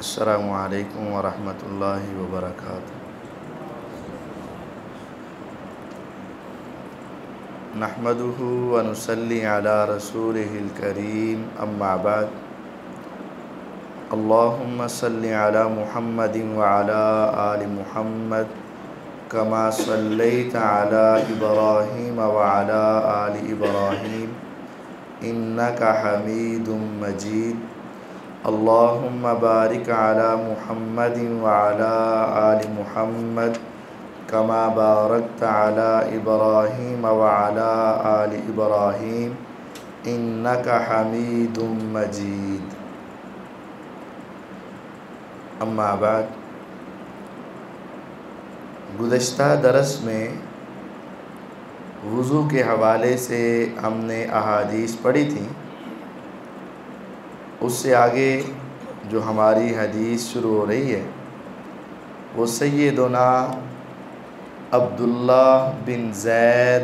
अस्सलामु अलैकुम वरहमतुल्लाहि वबरकातुहू। नहमदुहु व नुसल्ली अला रसूलिहिल करीम, अम्मा बाद। अल्लाहुम्मा सल्लि अला मुहम्मदिन व अला आलि मुहम्मद कमा सल्लैता अला इब्राहीम व अला आलि इब्राहीम इन्नका हमीदुम मजीद। अल्लाहुम्मा बारिक अला मुहम्मदिन व अला आलि मुहम्मद कमा बारकता अला इब्राहीम व अला आलि इब्राहीम इन्नका हमीदुम मजीद। अम्मा बाद। गुज़श्ता दरस में वुज़ू के हवाले से हमने अहादीस पढ़ी थी। उससे आगे जो हमारी हदीस शुरू हो रही है वो सय्यदुना अब्दुल्लाह बिन ज़ैद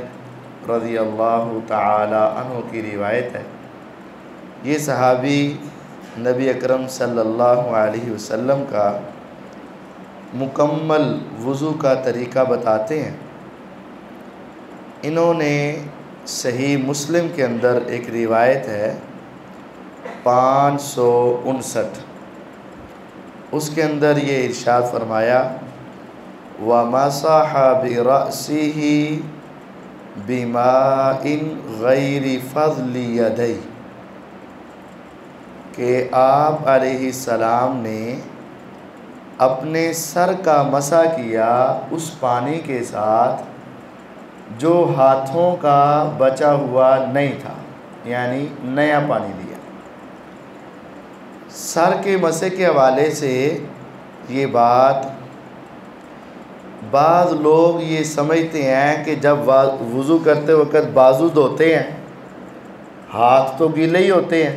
रज़ियल्लाहु ताला अन्हु की रिवायत है। ये सहाबी नबी अकरम सल्लल्लाहु अलैहि वसल्लम का मुकम्मल वुज़ू का तरीक़ा बताते हैं। इन्होंने सही मुस्लिम के अंदर एक रिवायत है 559, उसके अंदर ये इरशाद फरमाया व मसह बिरअसिही बिमाइन गैरि फज़ली यदै, कि आप अलैहिस्सलाम ने अपने सर का मसा किया उस पानी के साथ जो हाथों का बचा हुआ नहीं था, यानी नया पानी लिया। सर के मसे के हवाले से ये बात बाज़ लोग ये समझते हैं कि जब वुज़ू करते वक़्त बाजू धोते हैं, हाथ तो गीले ही होते हैं,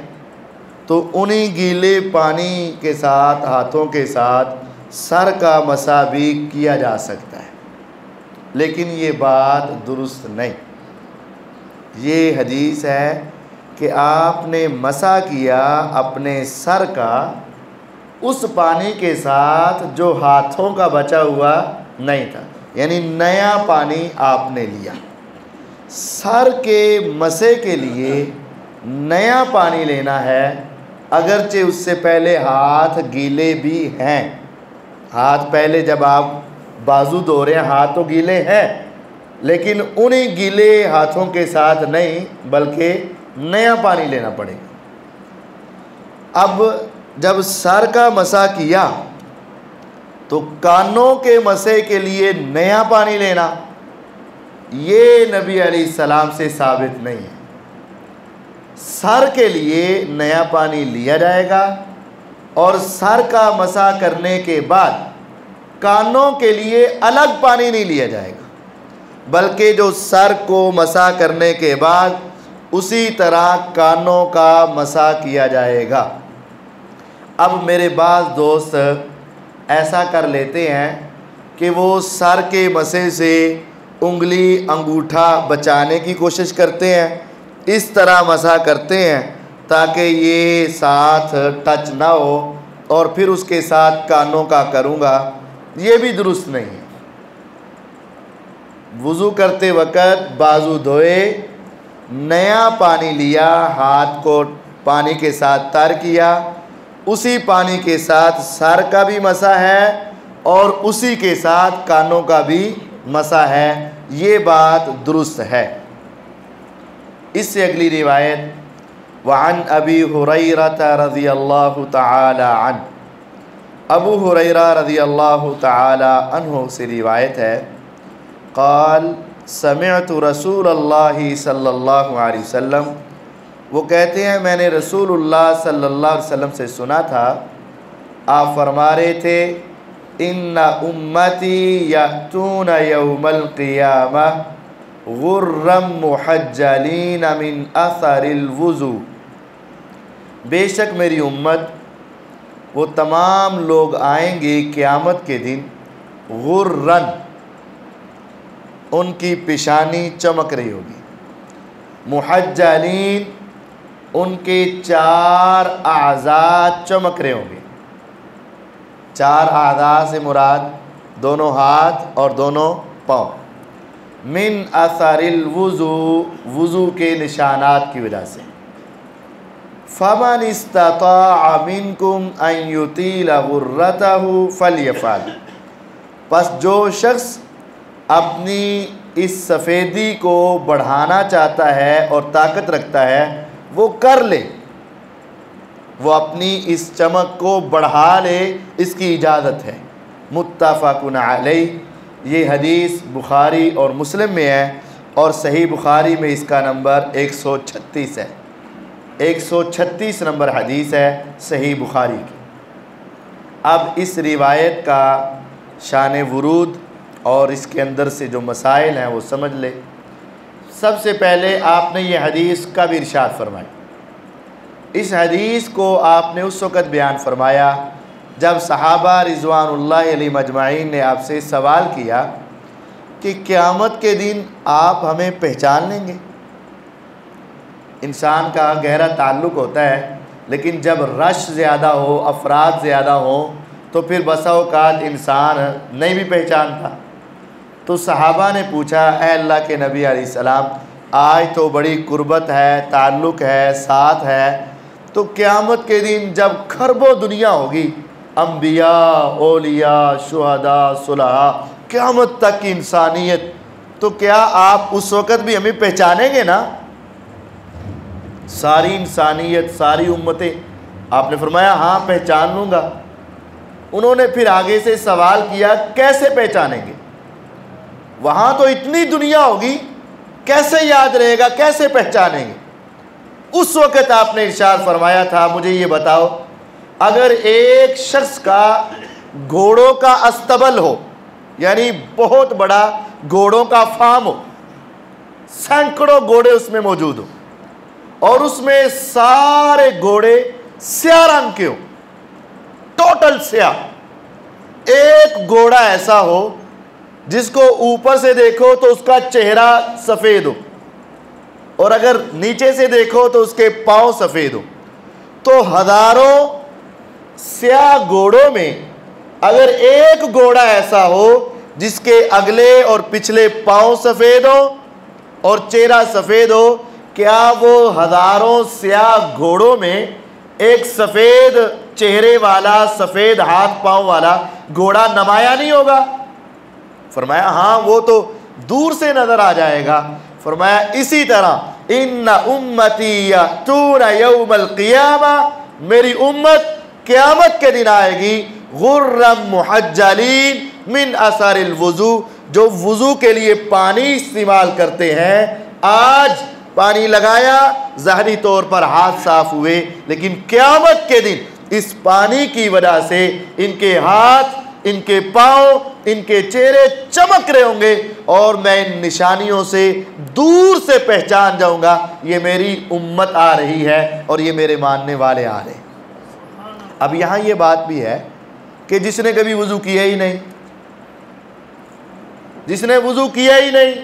तो उन्हीं गीले पानी के साथ हाथों के साथ सर का मसा भी किया जा सकता है, लेकिन ये बात दुरुस्त नहीं। ये हदीस है कि आपने मसा किया अपने सर का उस पानी के साथ जो हाथों का बचा हुआ नहीं था, यानी नया पानी आपने लिया। सर के मसे के लिए नया पानी लेना है, अगरचे उससे पहले हाथ गीले भी हैं। हाथ पहले जब आप बाजू धो रहे हैं हाथ तो गीले हैं, लेकिन उन्हीं गीले हाथों के साथ नहीं बल्कि नया पानी लेना पड़ेगा। अब जब सर का मसा किया तो कानों के मसे के लिए नया पानी लेना ये नबी अलैहिस्सलाम से साबित नहीं है। सर के लिए नया पानी लिया जाएगा और सर का मसा करने के बाद कानों के लिए अलग पानी नहीं लिया जाएगा, बल्कि जो सर को मसा करने के बाद उसी तरह कानों का मसा किया जाएगा। अब मेरे बाज़ दोस्त ऐसा कर लेते हैं कि वो सर के मसे से उंगली अंगूठा बचाने की कोशिश करते हैं, इस तरह मसा करते हैं ताकि ये साथ टच ना हो, और फिर उसके साथ कानों का करूँगा, ये भी दुरुस्त नहीं है। वुज़ू करते वक़्त बाजू धोए, नया पानी लिया, हाथ को पानी के साथ तर किया, उसी पानी के साथ सर का भी मसा है और उसी के साथ कानों का भी मसा है, ये बात दुरुस्त है। इससे अगली रिवायत वअन अबी हुरैरता रज़ियल्लाहु तआला अन्हु, अबू हुरैरा रज़ियल्लाहु तआला अन्हु से रिवायत है, क़ाल समिअतु रसूलल्लाहि सल्लल्लाहु अलैहि वसल्लम, वो कहते हैं मैंने रसूलुल्लाह सल्लल्लाहु अलैहि वसल्लम से सुना था, आप फरमा रहे थे इन्ना उम्मती यअतून यौमल क़ियामह गुर्रम मुहज्जलीन मिन अथरिल वुज़ू, बेशक मेरी उम्मत वो तमाम लोग आएंगे क़यामत के दिन, गुर्रन उनकी पेशानी चमक रही होगी, मुहज्जलीन उनके चार आज़ाद चमक रहे होंगे, 4 आज़ा से मुराद दोनों हाथ और दोनों पाँव। मिन असरिल वुज़ू, वुज़ू के निशानात की वजह से। फमन इस्तताअ मिनकुम अन युतीला गुर्रतहु फल्यफअल, बस जो शख्स अपनी इस सफ़ेदी को बढ़ाना चाहता है और ताकत रखता है वो कर ले, वो अपनी इस चमक को बढ़ा ले, इसकी इजाज़त है। मुत्तफ़क़ुन अलैह, ये हदीस बुखारी और मुस्लिम में है और सही बुखारी में इसका नंबर 136 है। 136 नंबर हदीस है सही बुखारी की। अब इस रिवायत का शान वुरूद और इसके अंदर से जो मसाइल हैं वो समझ ले। सबसे पहले आपने ये हदीस कब इरशाद फरमाई? इस हदीस को आपने उस वक़्त बयान फरमाया जब सहाबा रिज़वानुल्लाह अलैहिम अजमाइन ने आपसे सवाल किया कि क़यामत के दिन आप हमें पहचान लेंगे। इंसान का गहरा ताल्लुक़ होता है, लेकिन जब रश ज़्यादा हो, अफराद ज़्यादा हो, तो फिर बसा औक़ात इंसान नहीं भी पहचानता। तो सहाबा ने पूछा, ऐ अल्लाह के नबी अलैहिस्सलाम, आज तो बड़ी कुर्बत है, ताल्लुक़ है, साथ है, तो क़यामत के दिन जब खरबो दुनिया होगी, अम्बिया, औलिया, शुहदा, सुलहा, क़यामत तक की इंसानियत, तो क्या आप उस वक़्त भी हमें पहचानेंगे ना? सारी इंसानियत, सारी उम्मतें। आपने फरमाया हाँ पहचान लूँगा। उन्होंने फिर आगे से सवाल किया, कैसे पहचानेंगे? वहाँ तो इतनी दुनिया होगी, कैसे याद रहेगा, कैसे पहचानेंगे? उस वक़्त आपने इरशाद फरमाया था, मुझे ये बताओ, अगर एक शख्स का घोड़ों का अस्तबल हो, यानी बहुत बड़ा घोड़ों का फार्म हो, सैकड़ों घोड़े उसमें मौजूद हो और उसमें सारे घोड़े स्याह रंग के हो, टोटल स्याह, एक घोड़ा ऐसा हो जिसको ऊपर से देखो तो उसका चेहरा सफ़ेद हो और अगर नीचे से देखो तो उसके पाँव सफ़ेद हो, तो हज़ारों स्याह घोड़ों में अगर एक घोड़ा ऐसा हो जिसके अगले और पिछले पाँव सफ़ेद हो और चेहरा सफ़ेद हो, क्या वो हज़ारों स्याह घोड़ों में एक सफ़ेद चेहरे वाला, सफ़ेद हाथ पाँव वाला घोड़ा नुमाया नहीं होगा? फरमाया हाँ, वो तो दूर से नज़र आ जाएगा। फरमाया इसी तरह इन्ना उम्मती यअतूना यौमल क़ियामा, मेरी उम्मत क़यामत के दिन आएगी गुर्रम मुहज्जलीन मिन असरिल वुज़ू, जो वुज़ू के लिए पानी इस्तेमाल करते हैं। आज पानी लगाया, ज़ाहिरी तौर पर हाथ साफ हुए, लेकिन क़यामत के दिन इस पानी की वजह से इनके हाथ, इनके पाँव, इनके चेहरे चमक रहे होंगे और मैं इन निशानियों से दूर से पहचान जाऊंगा, ये मेरी उम्मत आ रही है और ये मेरे मानने वाले आ रहे हैं। अब यहाँ ये बात भी है कि जिसने कभी वुज़ू किया ही नहीं, जिसने वुज़ू किया ही नहीं,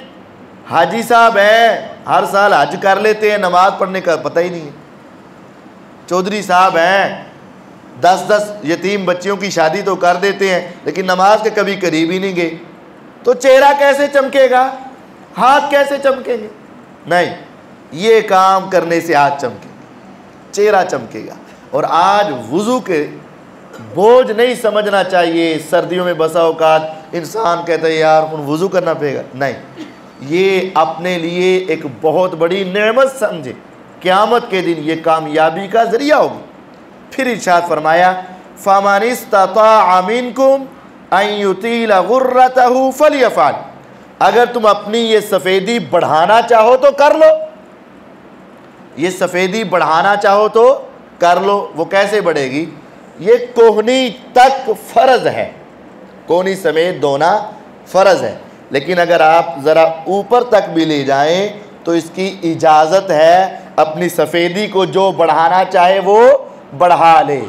हाजी साहब हैं, हर साल हज कर लेते हैं, नमाज पढ़ने का पता ही नहीं है। चौधरी साहब हैं, 10-10 यतीम बच्चियों की शादी तो कर देते हैं, लेकिन नमाज के कभी करीब ही नहीं गए, तो चेहरा कैसे चमकेगा, हाथ कैसे चमकेंगे? नहीं, ये काम करने से हाथ चमकेगा, चेहरा चमकेगा। और आज वुज़ू के बोझ नहीं समझना चाहिए। सर्दियों में बसा औकात इंसान कहता है यार वुज़ू करना पड़ेगा, नहीं, ये अपने लिए एक बहुत बड़ी नेमत समझे, क़यामत के दिन ये कामयाबी का ज़रिया होगी। फिर इरशाद फरमाया फ़मन इस्तताअ मिनकुम अन युतीला गुर्रतहु फल्यफ़अल, अगर तुम अपनी ये सफ़ेदी बढ़ाना चाहो तो कर लो, ये सफ़ेदी बढ़ाना चाहो तो कर लो। वो कैसे बढ़ेगी? ये कोहनी तक फ़र्ज़ है, कोहनी समेत धोना फ़र्ज़ है, लेकिन अगर आप ज़रा ऊपर तक भी ले जाएं तो इसकी इजाज़त है। अपनी सफ़ेदी को जो बढ़ाना चाहे वो बढ़ा ले।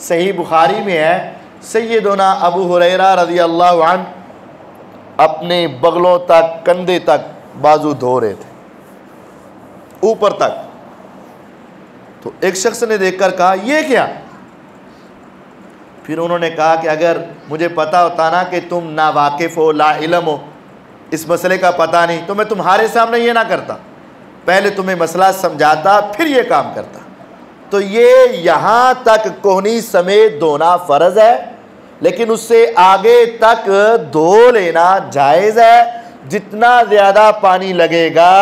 सही बुखारी में है, सैयदना अबू हुरैरा रज़ियल्लाहु अन्हु अपने बगलों तक, कंधे तक बाजू धो रहे थे, ऊपर तक। तो एक शख्स ने देखकर कहा ये क्या? फिर उन्होंने कहा कि अगर मुझे पता होता ना कि तुम ना वाकिफ़ हो, ला इल्म हो, इस मसले का पता नहीं, तो मैं तुम्हारे सामने ये ना करता, पहले तुम्हें मसला समझाता फिर ये काम करता। तो ये यहाँ तक कोहनी समेत धोना फ़र्ज़ है, लेकिन उससे आगे तक धो लेना जायज़ है। जितना ज़्यादा पानी लगेगा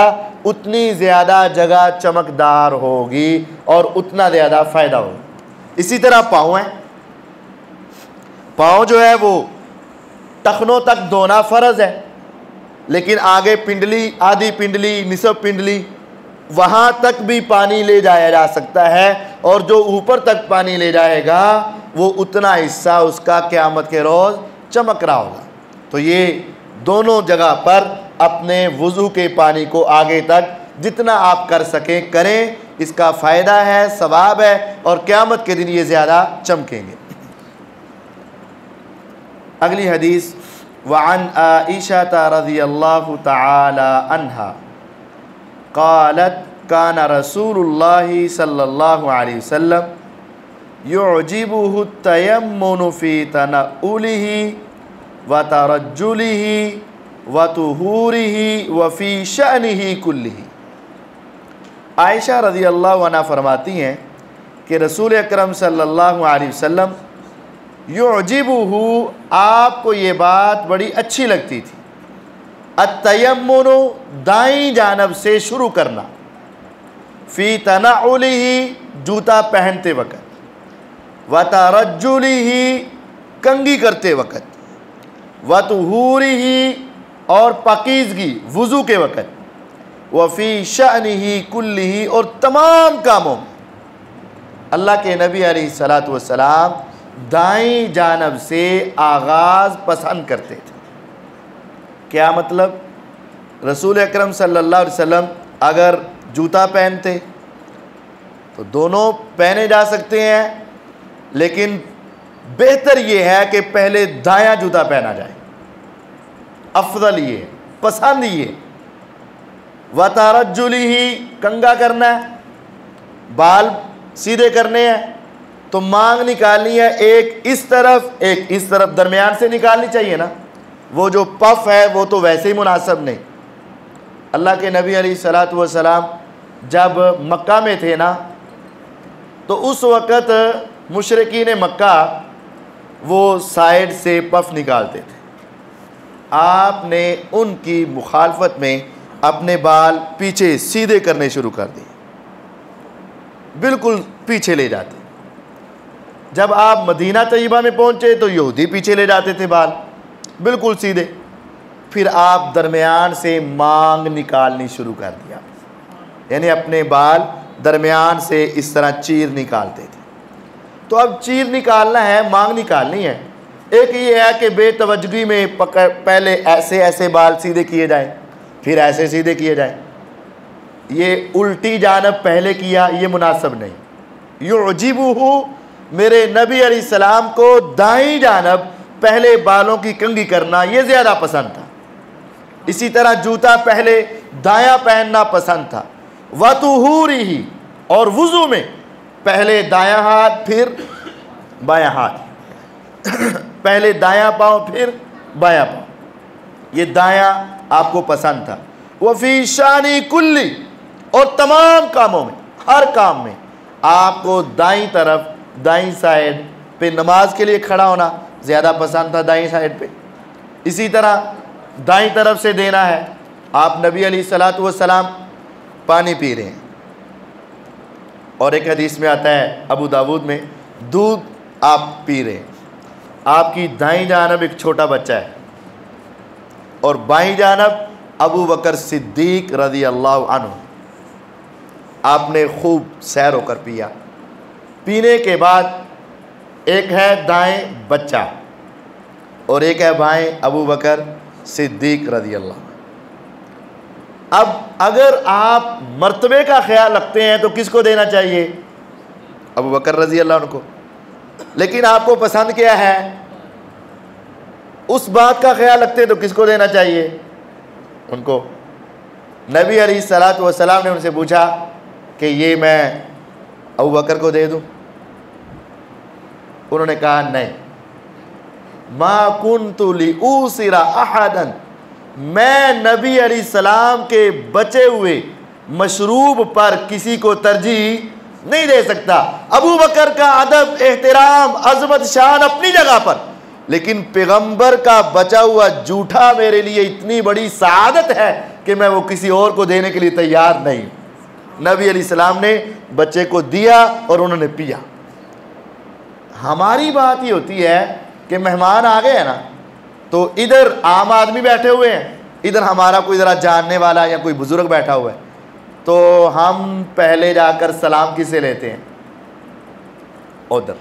उतनी ज़्यादा जगह चमकदार होगी और उतना ज़्यादा फ़ायदा होगा। इसी तरह पाँव है, पाँव जो है वो टखनों तक धोना फ़र्ज़ है, लेकिन आगे पिंडली, आधी पिंडली, निसफ पिंडली, वहाँ तक भी पानी ले जाया जा सकता है, और जो ऊपर तक पानी ले जाएगा वो उतना हिस्सा उसका क़यामत के रोज़ चमक रहा होगा। तो ये दोनों जगह पर अपने वुज़ू के पानी को आगे तक जितना आप कर सकें करें, इसका फ़ायदा है, सवाब है, और क़यामत के दिन ये ज़्यादा चमकेंगे। अगली हदीस, वअन आइशा रज़ियल्लाहु तआला अन्हा क़ालत काना रसूलुल्लाहि सल्लल्लाहु अलैहि वसल्लम युअजिबुहु तयम्मुनु फ़ी तनउलिही व तरज्जुलिही व तुहूरिही व फ़ी शअनिही कुल्लिही। आयशा रज़ियल्लाहु अन्हा फरमाती हैं कि रसूल अकरम सल्लल्लाहु अलैहि वसल्लम युअजिबुहु, आपको ये बात बड़ी अच्छी लगती थी, अत्तयम्मुनु, दाईं जानब से शुरू करना, फ़ी तनउलिही, जूता पहनते वक़्त, व तरज्जुलिही, कंघी करते वक़्त, व तुहूरिही, और पाकीज़गी वुज़ू के वक़्त, व फ़ी शअनिही कुल्लिही, और तमाम कामों में अल्लाह के नबी अलैहिस्सलातु वस्सलाम दाईं जानब से आगाज़ पसंद करते थे। क्या मतलब? रसूल अकरम सल्लल्लाहु अलैहि वसल्लम अगर जूता पहनते तो दोनों पहने जा सकते हैं, लेकिन बेहतर ये है कि पहले दायां जूता पहना जाए, अफजल ये, पसंद ये। व तरज्जुलिही, कंघा करना है, बाल सीधे करने हैं, तो मांग निकालनी है, एक इस तरफ एक इस तरफ, दरमियान से निकालनी चाहिए ना। वो जो पफ है वो तो वैसे ही मुनासिब नहीं। अल्लाह के नबी अलैहिस्सलातु वस्सलाम जब मक्का में थे ना, तो उस वक़्त मुशरिकीन मक्का वो साइड से पफ निकालते थे। आपने उनकी मुखालफत में अपने बाल पीछे सीधे करने शुरू कर दिए, बिल्कुल पीछे ले जाते। जब आप मदीना तैयबा में पहुँचे तो यहूदी पीछे ले जाते थे बाल बिल्कुल सीधे। फिर आप दरमियान से मांग निकालनी शुरू कर दिया, यानी अपने बाल दरमियान से इस तरह चीर निकालते थे। तो अब चीर निकालना है, मांग निकालनी है। एक ये है कि बेतवज्जगी में पहले ऐसे ऐसे बाल सीधे किए जाएं, फिर ऐसे सीधे किए जाएं। ये उल्टी जानब पहले किया, ये मुनासिब नहीं। युअजिबुहु, मेरे नबी अलैहिस्सलाम को दाईं जानब पहले बालों की कंघी करना ये ज़्यादा पसंद था। इसी तरह जूता पहले दायां पहनना पसंद था। व तुहूरिही, और वुज़ू में पहले दायां हाथ फिर बायां हाथ पहले दायां पाँव फिर बायां पाँव, ये दायां आपको पसंद था। व फ़ी शानी कुल्ली, और तमाम कामों में, हर काम में आपको दाईं तरफ, दाईं साइड पे नमाज के लिए खड़ा होना ज़्यादा पसंद था, दाईं साइड पे। इसी तरह दाईं तरफ से देना है। आप नबी अलैहिस्सलातु वस्सलाम पानी पी रहे हैं, और एक हदीस में आता है अबू दाऊद में, दूध आप पी रहे हैं, आपकी दाईं जानब एक छोटा बच्चा है और बाईं जानब अबू बकर सिद्दीक रज़ी अल्लाह अन्हु। आपने खूब सैर होकर पिया। पीने के बाद एक है दाएं बच्चा और एक है बाएं अबू बकर सिद्दीक रज़ी अल्लाह। अब अगर आप मर्तबे का ख्याल रखते हैं तो किसको देना चाहिए? अबू बकर रज़ी अल्लाह अन्हु को। लेकिन आपको पसंद क्या है, उस बात का ख्याल रखते हैं तो किसको देना चाहिए? उनको। नबी अलैहिस्सलातु वस्सलाम ने उनसे पूछा कि ये मैं अबू बकर को दे दूं? उन्होंने कहा नहीं, मा कुन्तु लिऊसिरा अहदन, मैं नबी अलैहिस्सलाम के बचे हुए मशरूब पर किसी को तरजीह नहीं दे सकता। अबू बकर का अदब, एहतराम, अजमत, शान अपनी जगह पर, लेकिन पैगंबर का बचा हुआ जूठा मेरे लिए इतनी बड़ी सआदत है कि मैं वो किसी और को देने के लिए तैयार नहीं। नबी अलैहिस्सलाम ने बच्चे को दिया और उन्होंने पिया। हमारी बात ये होती है कि मेहमान आ गए हैं ना, तो इधर आम आदमी बैठे हुए हैं, इधर हमारा कोई ज़रा जानने वाला या कोई बुज़ुर्ग बैठा हुआ है, तो हम पहले जाकर सलाम किससे लेते हैं? उधर।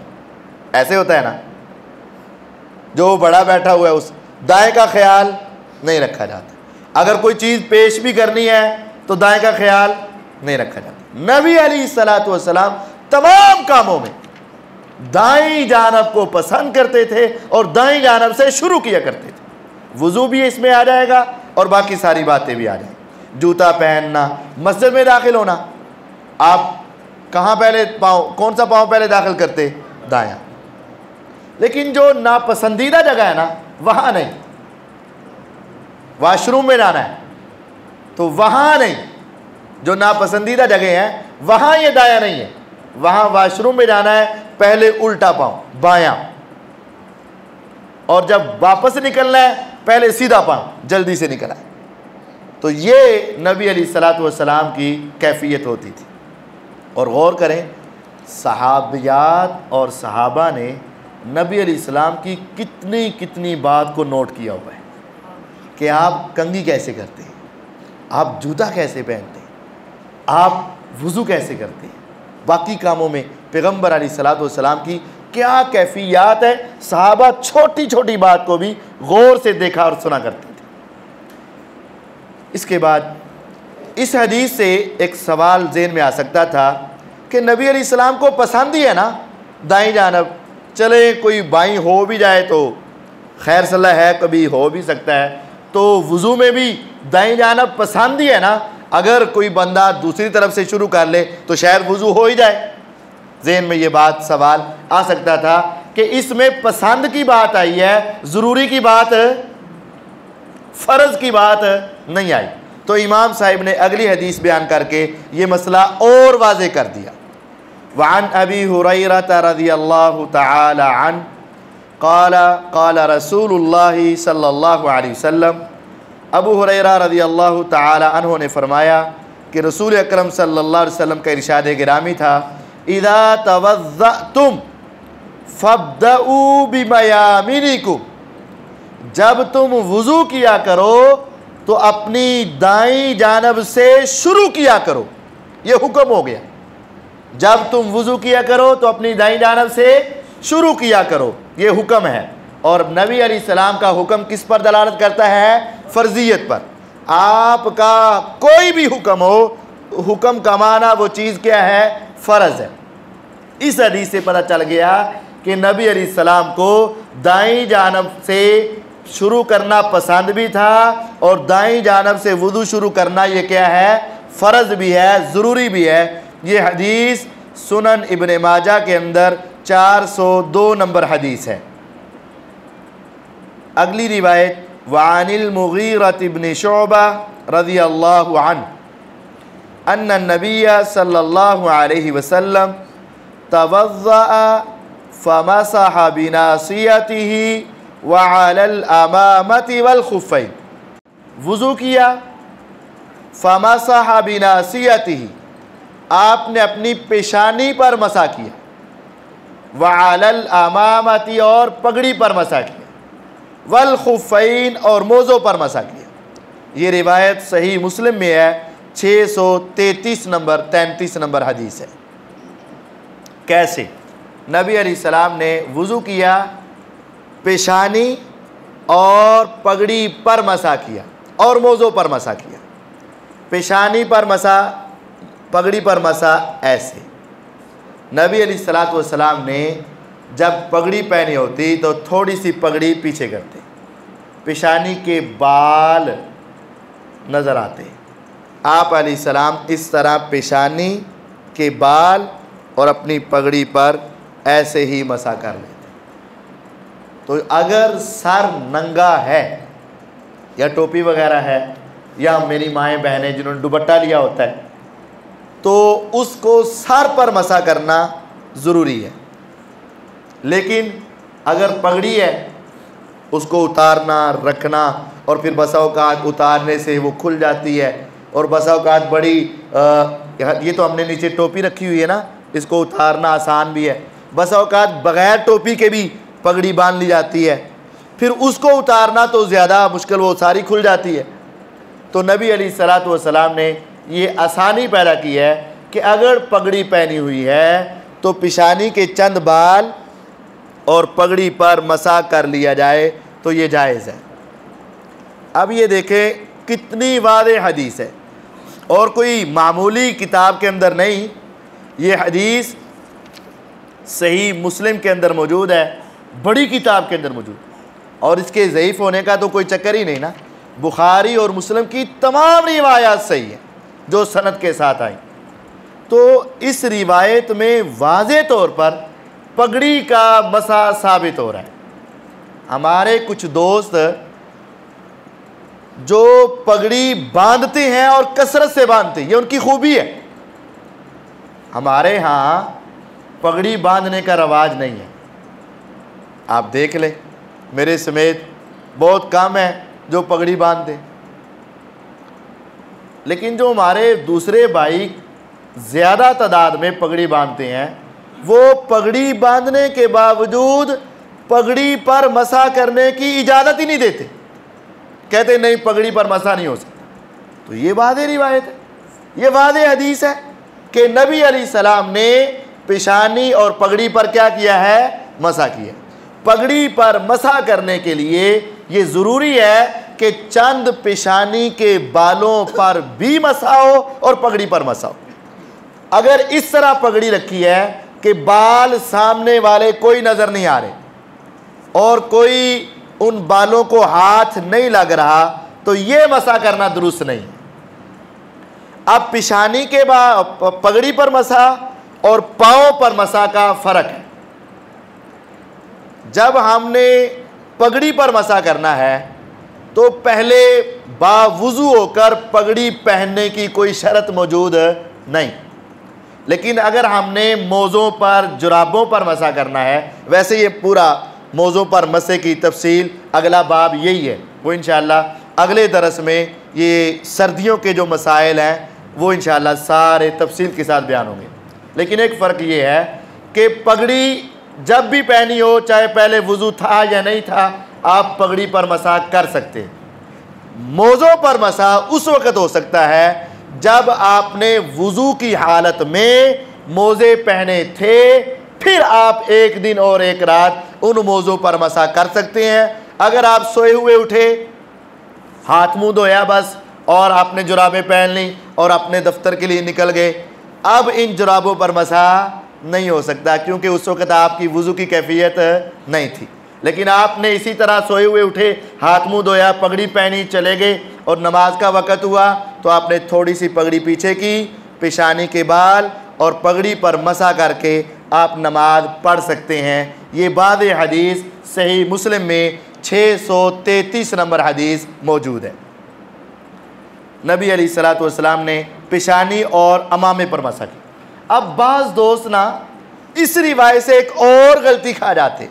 ऐसे होता है ना, जो बड़ा बैठा हुआ है उस दाएं का ख्याल नहीं रखा जाता। अगर कोई चीज़ पेश भी करनी है तो दाएं का ख्याल नहीं रखा जाता। नबी अलैहिस्सलातु वस्सलाम तमाम कामों में दाईं जानब को पसंद करते थे और दाईं जानब से शुरू किया करते थे। वुज़ू भी इसमें आ जाएगा और बाकी सारी बातें भी आ जाएंगी। जूता पहनना, मस्जिद में दाखिल होना, आप कहाँ पहले पाँव, कौन सा पाँव पहले दाखिल करते? दायां। लेकिन जो नापसंदीदा जगह है ना, वहाँ नहीं। वॉशरूम में जाना है तो वहाँ नहीं, जो नापसंदीदा जगह है वहाँ ये दायां नहीं है। वहाँ वॉशरूम में जाना है, पहले उल्टा पाँव बायां, और जब वापस निकलना है पहले सीधा पाँव, जल्दी से निकल आए। तो ये नबी अलैहिस्सलातु वस्सलाम की कैफियत होती थी। और गौर करें, सहाबियात और सहाबा ने नबी अलैहिस्सलाम की कितनी कितनी बात को नोट किया हुआ है कि आप कंघी कैसे करते हैं, आप जूता कैसे पहनते हैं, आप वुज़ू कैसे करते हैं, बाकी कामों में पैगंबर अलैहिस्सलातु वस्सलाम की क्या कैफियत है। सहाबा छोटी छोटी बात को भी गौर से देखा और सुना करते थे। इसके बाद इस हदीस से एक सवाल ज़हन में आ सकता था कि नबी अलैहिस्सलाम को पसंद ही है ना दाईं जानब, चले कोई बाईं हो भी जाए तो खैर सलाह है, कभी हो भी सकता है, तो वुज़ू में भी दाईं जानब पसंद ही है ना। अगर कोई बंदा दूसरी तरफ से शुरू कर ले तो शायद वुज़ू हो ही जाए। ज़हन में ये बात सवाल आ सकता था कि इसमें पसंद की बात आई है, ज़रूरी की बात, फ़र्ज़ की बात नहीं आई। तो इमाम साहिब ने अगली हदीस बयान करके ये मसला और वाज़े कर दिया। वअन अबी हुरैरह रज़ियल्लाहु तआला अन्हु क़ाल क़ाल रसूलुल्लाह सल्लल्लाहु अलैहि वसल्लम, अबू हुरैरा रज़ियल्लाहु तआला अन्हु ने फरमाया कि रसूल अकरम सल्लल्लाहु अलैहि वसल्लम का इरशाद गिरामी था, इज़ा तवज़्ज़अतुम फ़ब्दऊ बिमयामिनिकुम, जब तुम वुज़ू किया करो तो अपनी दाईं जानब से शुरू किया करो। ये हुक्म हो गया, जब तुम वुज़ू किया करो तो अपनी दाईं जानब से शुरू किया करो, ये हुक्म है। और नबी अलैहिस्सलाम का हुक्म किस पर दलालत करता है? फ़र्ज़ियत पर। आपका कोई भी हुक्म हो, हुक्म का माना वो चीज़ क्या है? फ़र्ज़ है। इस हदीस से पता चल गया कि नबी अलैहिस्सलाम को दाईं जानब से शुरू करना पसंद भी था और दाईं जानब से वुज़ू शुरू करना ये क्या है? फ़र्ज़ भी है, ज़रूरी भी है। ये हदीस सुनन इब्न माजा के अंदर 402 नंबर हदीस है। अगली रिवायत, वअनिल मुगीरह इब्न शुअबा रज़ियल्लाहु अन्हु अन्ना नबिय्य सल्लल्लाहु अलैहि वसल्लम तवज़्ज़अ फमसह बिनासियतिही व अलल अमामति वल खुफ़ैन, वुज़ू किया, फमसह बिनासियतिही, आपने अपनी पेशानी पर मसा किया, व अलल अमामति, और पगड़ी पर मसा किया, वल खुफ़ैन, और मोज़ों पर मसा किया। ये रिवायत सही मुस्लिम में है, 633 नंबर 33 नंबर हदीस है। कैसे? नबी अलैहिस्सलाम ने वुज़ू किया, पेशानी और पगड़ी पर मसा किया और मोज़ों पर मसा किया। पेशानी पर मसा, पगड़ी पर मसा, ऐसे। नबी अलैहिस्सलातु वस्सलाम ने जब पगड़ी पहनी होती तो थोड़ी सी पगड़ी पीछे करते, पेशानी के बाल नज़र आते। आप अलैहिस्सलाम इस तरह पेशानी के बाल और अपनी पगड़ी पर ऐसे ही मसा कर लेते। तो अगर सर नंगा है या टोपी वगैरह है, या मेरी माएँ बहनें जिन्होंने दुपट्टा लिया होता है, तो उसको सर पर मसा करना ज़रूरी है। लेकिन अगर पगड़ी है, उसको उतारना रखना, और फिर बसा औकात उतारने से वो खुल जाती है, और बसा औकात बड़ी ये तो हमने नीचे टोपी रखी हुई है ना, इसको उतारना आसान भी है। बसा औकात बग़ैर टोपी के भी पगड़ी बांध ली जाती है, फिर उसको उतारना तो ज़्यादा मुश्किल, वो सारी खुल जाती है। तो नबी अलैहिस्सलातु वस्सलाम ने ये आसानी पैदा की है कि अगर पगड़ी पहनी हुई है तो पिशानी के चंद बाल और पगड़ी पर मसा कर लिया जाए, तो ये जायज़ है। अब ये देखें कितनी वाज़ेह हदीस है, और कोई मामूली किताब के अंदर नहीं, ये हदीस सही मुस्लिम के अंदर मौजूद है, बड़ी किताब के अंदर मौजूद, और इसके ज़ईफ़ होने का तो कोई चक्कर ही नहीं ना। बुखारी और मुस्लिम की तमाम रिवायात सही है जो सनद के साथ आई। तो इस रिवायत में वाज़े तौर पर पगड़ी का मसा साबित हो रहा है। हमारे कुछ दोस्त जो पगड़ी बांधते हैं और कसरत से बांधते हैं, ये उनकी खूबी है। हमारे यहाँ पगड़ी बांधने का रवाज नहीं है। आप देख लें, मेरे समेत बहुत कम है जो पगड़ी बांधते, लेकिन जो हमारे दूसरे भाई ज़्यादा तादाद में पगड़ी बांधते हैं, वो पगड़ी बांधने के बावजूद पगड़ी पर मसा करने की इजाज़त ही नहीं देते। कहते नहीं, पगड़ी पर मसा नहीं हो सकता। तो ये वाज़ेह रिवायत है, ये वाज़ेह हदीस है कि नबी अलैहिस्सलाम ने पेशानी और पगड़ी पर क्या किया है? मसा किया। पगड़ी पर मसा करने के लिए ये ज़रूरी है कि चंद पेशानी के बालों पर भी मसा हो और पगड़ी पर मसा हो। अगर इस तरह पगड़ी रखी है कि बाल सामने वाले कोई नज़र नहीं आ रहे और कोई उन बालों को हाथ नहीं लग रहा, तो ये मसा करना दुरुस्त नहीं। अब पेशानी के पगड़ी पर मसा और पाँव पर मसा का फ़र्क है। जब हमने पगड़ी पर मसा करना है तो पहले बावुज़ू होकर पगड़ी पहनने की कोई शर्त मौजूद नहीं। लेकिन अगर हमने मोज़ों पर, जुराबों पर मसा करना है, वैसे ये पूरा मोज़ों पर मसे की तफसील अगला बाब यही है, वो इंशाअल्लाह अगले दरस में ये सर्दियों के जो मसाइल हैं वो इंशाअल्लाह सारे तफसील के साथ बयान होंगे। लेकिन एक फ़र्क ये है कि पगड़ी जब भी पहनी हो, चाहे पहले वुज़ू था या नहीं था, आप पगड़ी पर मसा कर सकते हैं। मोज़ों पर मसा उस वक़्त हो सकता है जब आपने वुज़ू की हालत में मोज़े पहने थे, फिर आप एक दिन और एक रात उन मोज़ों पर मसा कर सकते हैं। अगर आप सोए हुए उठे, हाथ मुंह धोया बस, और आपने जुराबें पहन ली और अपने दफ्तर के लिए निकल गए, अब इन जुराबों पर मसा नहीं हो सकता, क्योंकि उस वक़्त आपकी वुज़ू की कैफियत नहीं थी। लेकिन आपने इसी तरह सोए हुए उठे, हाथ मुंह धोया, पगड़ी पहनी, चले गए और नमाज का वक़्त हुआ तो आपने थोड़ी सी पगड़ी पीछे की, पेशानी के बाल और पगड़ी पर मसा करके आप नमाज पढ़ सकते हैं। ये वाज़ेह हदीस सही मुस्लिम में 633 नंबर हदीस मौजूद है। नबी अलैहिस्सलातु वस्सलाम ने पेशानी और अमामे पर मसा की। अब बाज़ दोस्त ना इस रिवायत से एक और गलती खा जाते।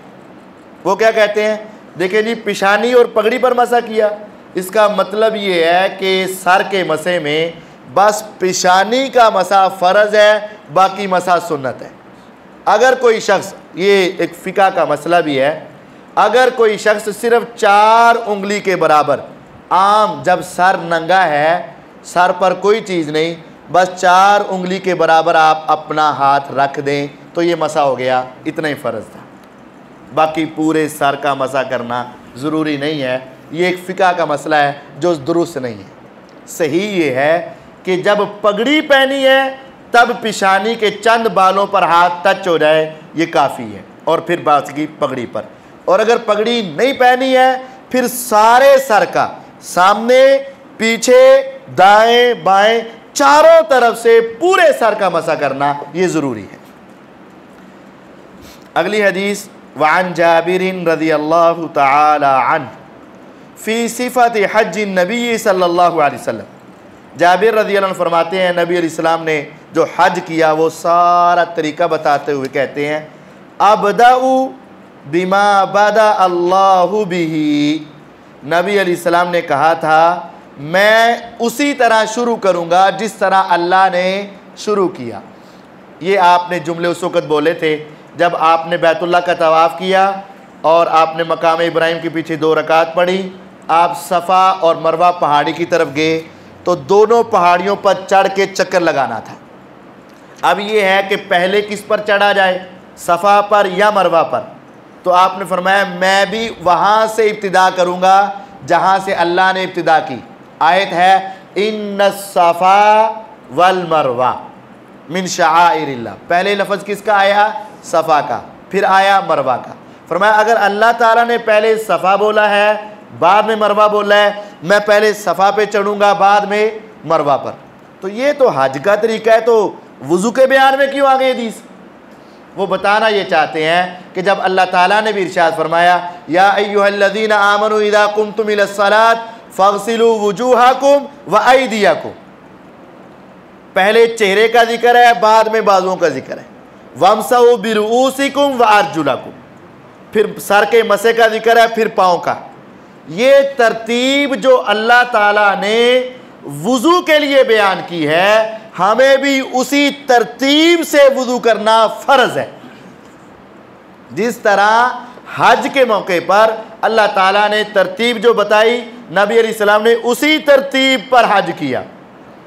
वो क्या कहते हैं? देखें जी, पेशानी और पगड़ी पर मसा किया, इसका मतलब ये है कि सर के मसे में बस पेशानी का मसा फ़र्ज़ है, बाकी मसा सुन्नत है। अगर कोई शख्स, ये एक फ़िक़ा का मसला भी है, अगर कोई शख्स सिर्फ़ 4 उंगली के बराबर, आम जब सर नंगा है, सर पर कोई चीज़ नहीं, बस 4 उंगली के बराबर आप अपना हाथ रख दें तो ये मसा हो गया, इतना ही फ़र्ज़ था। बाकी पूरे सर का मसा करना ज़रूरी नहीं है। ये एक फ़िक़ा का मसला है जो दुरुस्त नहीं है। सही ये है कि जब पगड़ी पहनी है तब पेशानी के चंद बालों पर हाथ टच हो जाए, ये काफ़ी है, और फिर बाकी पगड़ी पर। और अगर पगड़ी नहीं पहनी है, फिर सारे सर का, सामने, पीछे, दाएं बाएं, चारों तरफ से पूरे सर का मसा करना ये ज़रूरी है। अगली हदीस वअन जाबिरिन रज़ियल्लाहु तआला अन्हु फ़ी सिफ़त हज नबी सल्लल्लाहु अलैहि वसल्लम। जाबिर रज़ियल्लाहु अन्हु फरमाते हैं नबी अलैहिस्सलाम ने जो हज किया वो सारा तरीका बताते हुए कहते हैं अबदउ बिमा बदा अल्लाहु बिही। नबी अलैहिस्सलाम ने कहा था मैं उसी तरह शुरू करूँगा जिस तरह अल्लाह ने शुरू किया। ये आपने जुमले उस वक़्त बोले थे जब आपने बैतुल्लाह का तवाफ़ किया और आपने मकाम इब्राहिम के पीछे 2 रकात पढ़ी। आप सफ़ा और मरवा पहाड़ी की तरफ गए तो दोनों पहाड़ियों पर चढ़ के चक्कर लगाना था। अब ये है कि पहले किस पर चढ़ा जाए, सफ़ा पर या मरवा पर। तो आपने फरमाया मैं भी वहाँ से इब्तिदा करूँगा जहाँ से अल्लाह ने इब्तिदा की। आयत है इन्नस्सफ़ा वल मरवा मिन शआइरिल्लाह। पहले लफ्ज़ किसका आया, सफ़ा का, फिर आया मरवा का। फरमाया अगर अल्लाह ताला ने पहले सफ़ा बोला है बाद में मरवा बोला है, मैं पहले सफ़ा पे चढ़ूँगा बाद में मरवा पर। तो ये तो हज का तरीका है, तो वुज़ू के बयान में क्यों आ गई हदीस? वो बताना ये चाहते हैं कि जब अल्लाह ताला ने भी इरशाद फरमाया या अय्युहल्लज़ीना आमनू इज़ा कुमतुम इलस्सलात फ़ग़सिलू वुजूहकुम व अयदियकुम। पहले चेहरे का जिक्र है बाद में बाजुओं का जिक्र है। वमसहू बिरुऊसिकुम व अर्जुलकुम, फिर सर के मसे का जिक्र है, फिर पाँव का। ये तरतीब जो अल्लाह ताला ने वुज़ू के लिए बयान की है, हमें भी उसी तरतीब से वुज़ू करना फ़र्ज़ है। जिस तरह हज के मौके पर अल्लाह ताला ने तरतीब जो बताई, नबी अलैहिस्सलाम ने उसी तरतीब पर हज किया।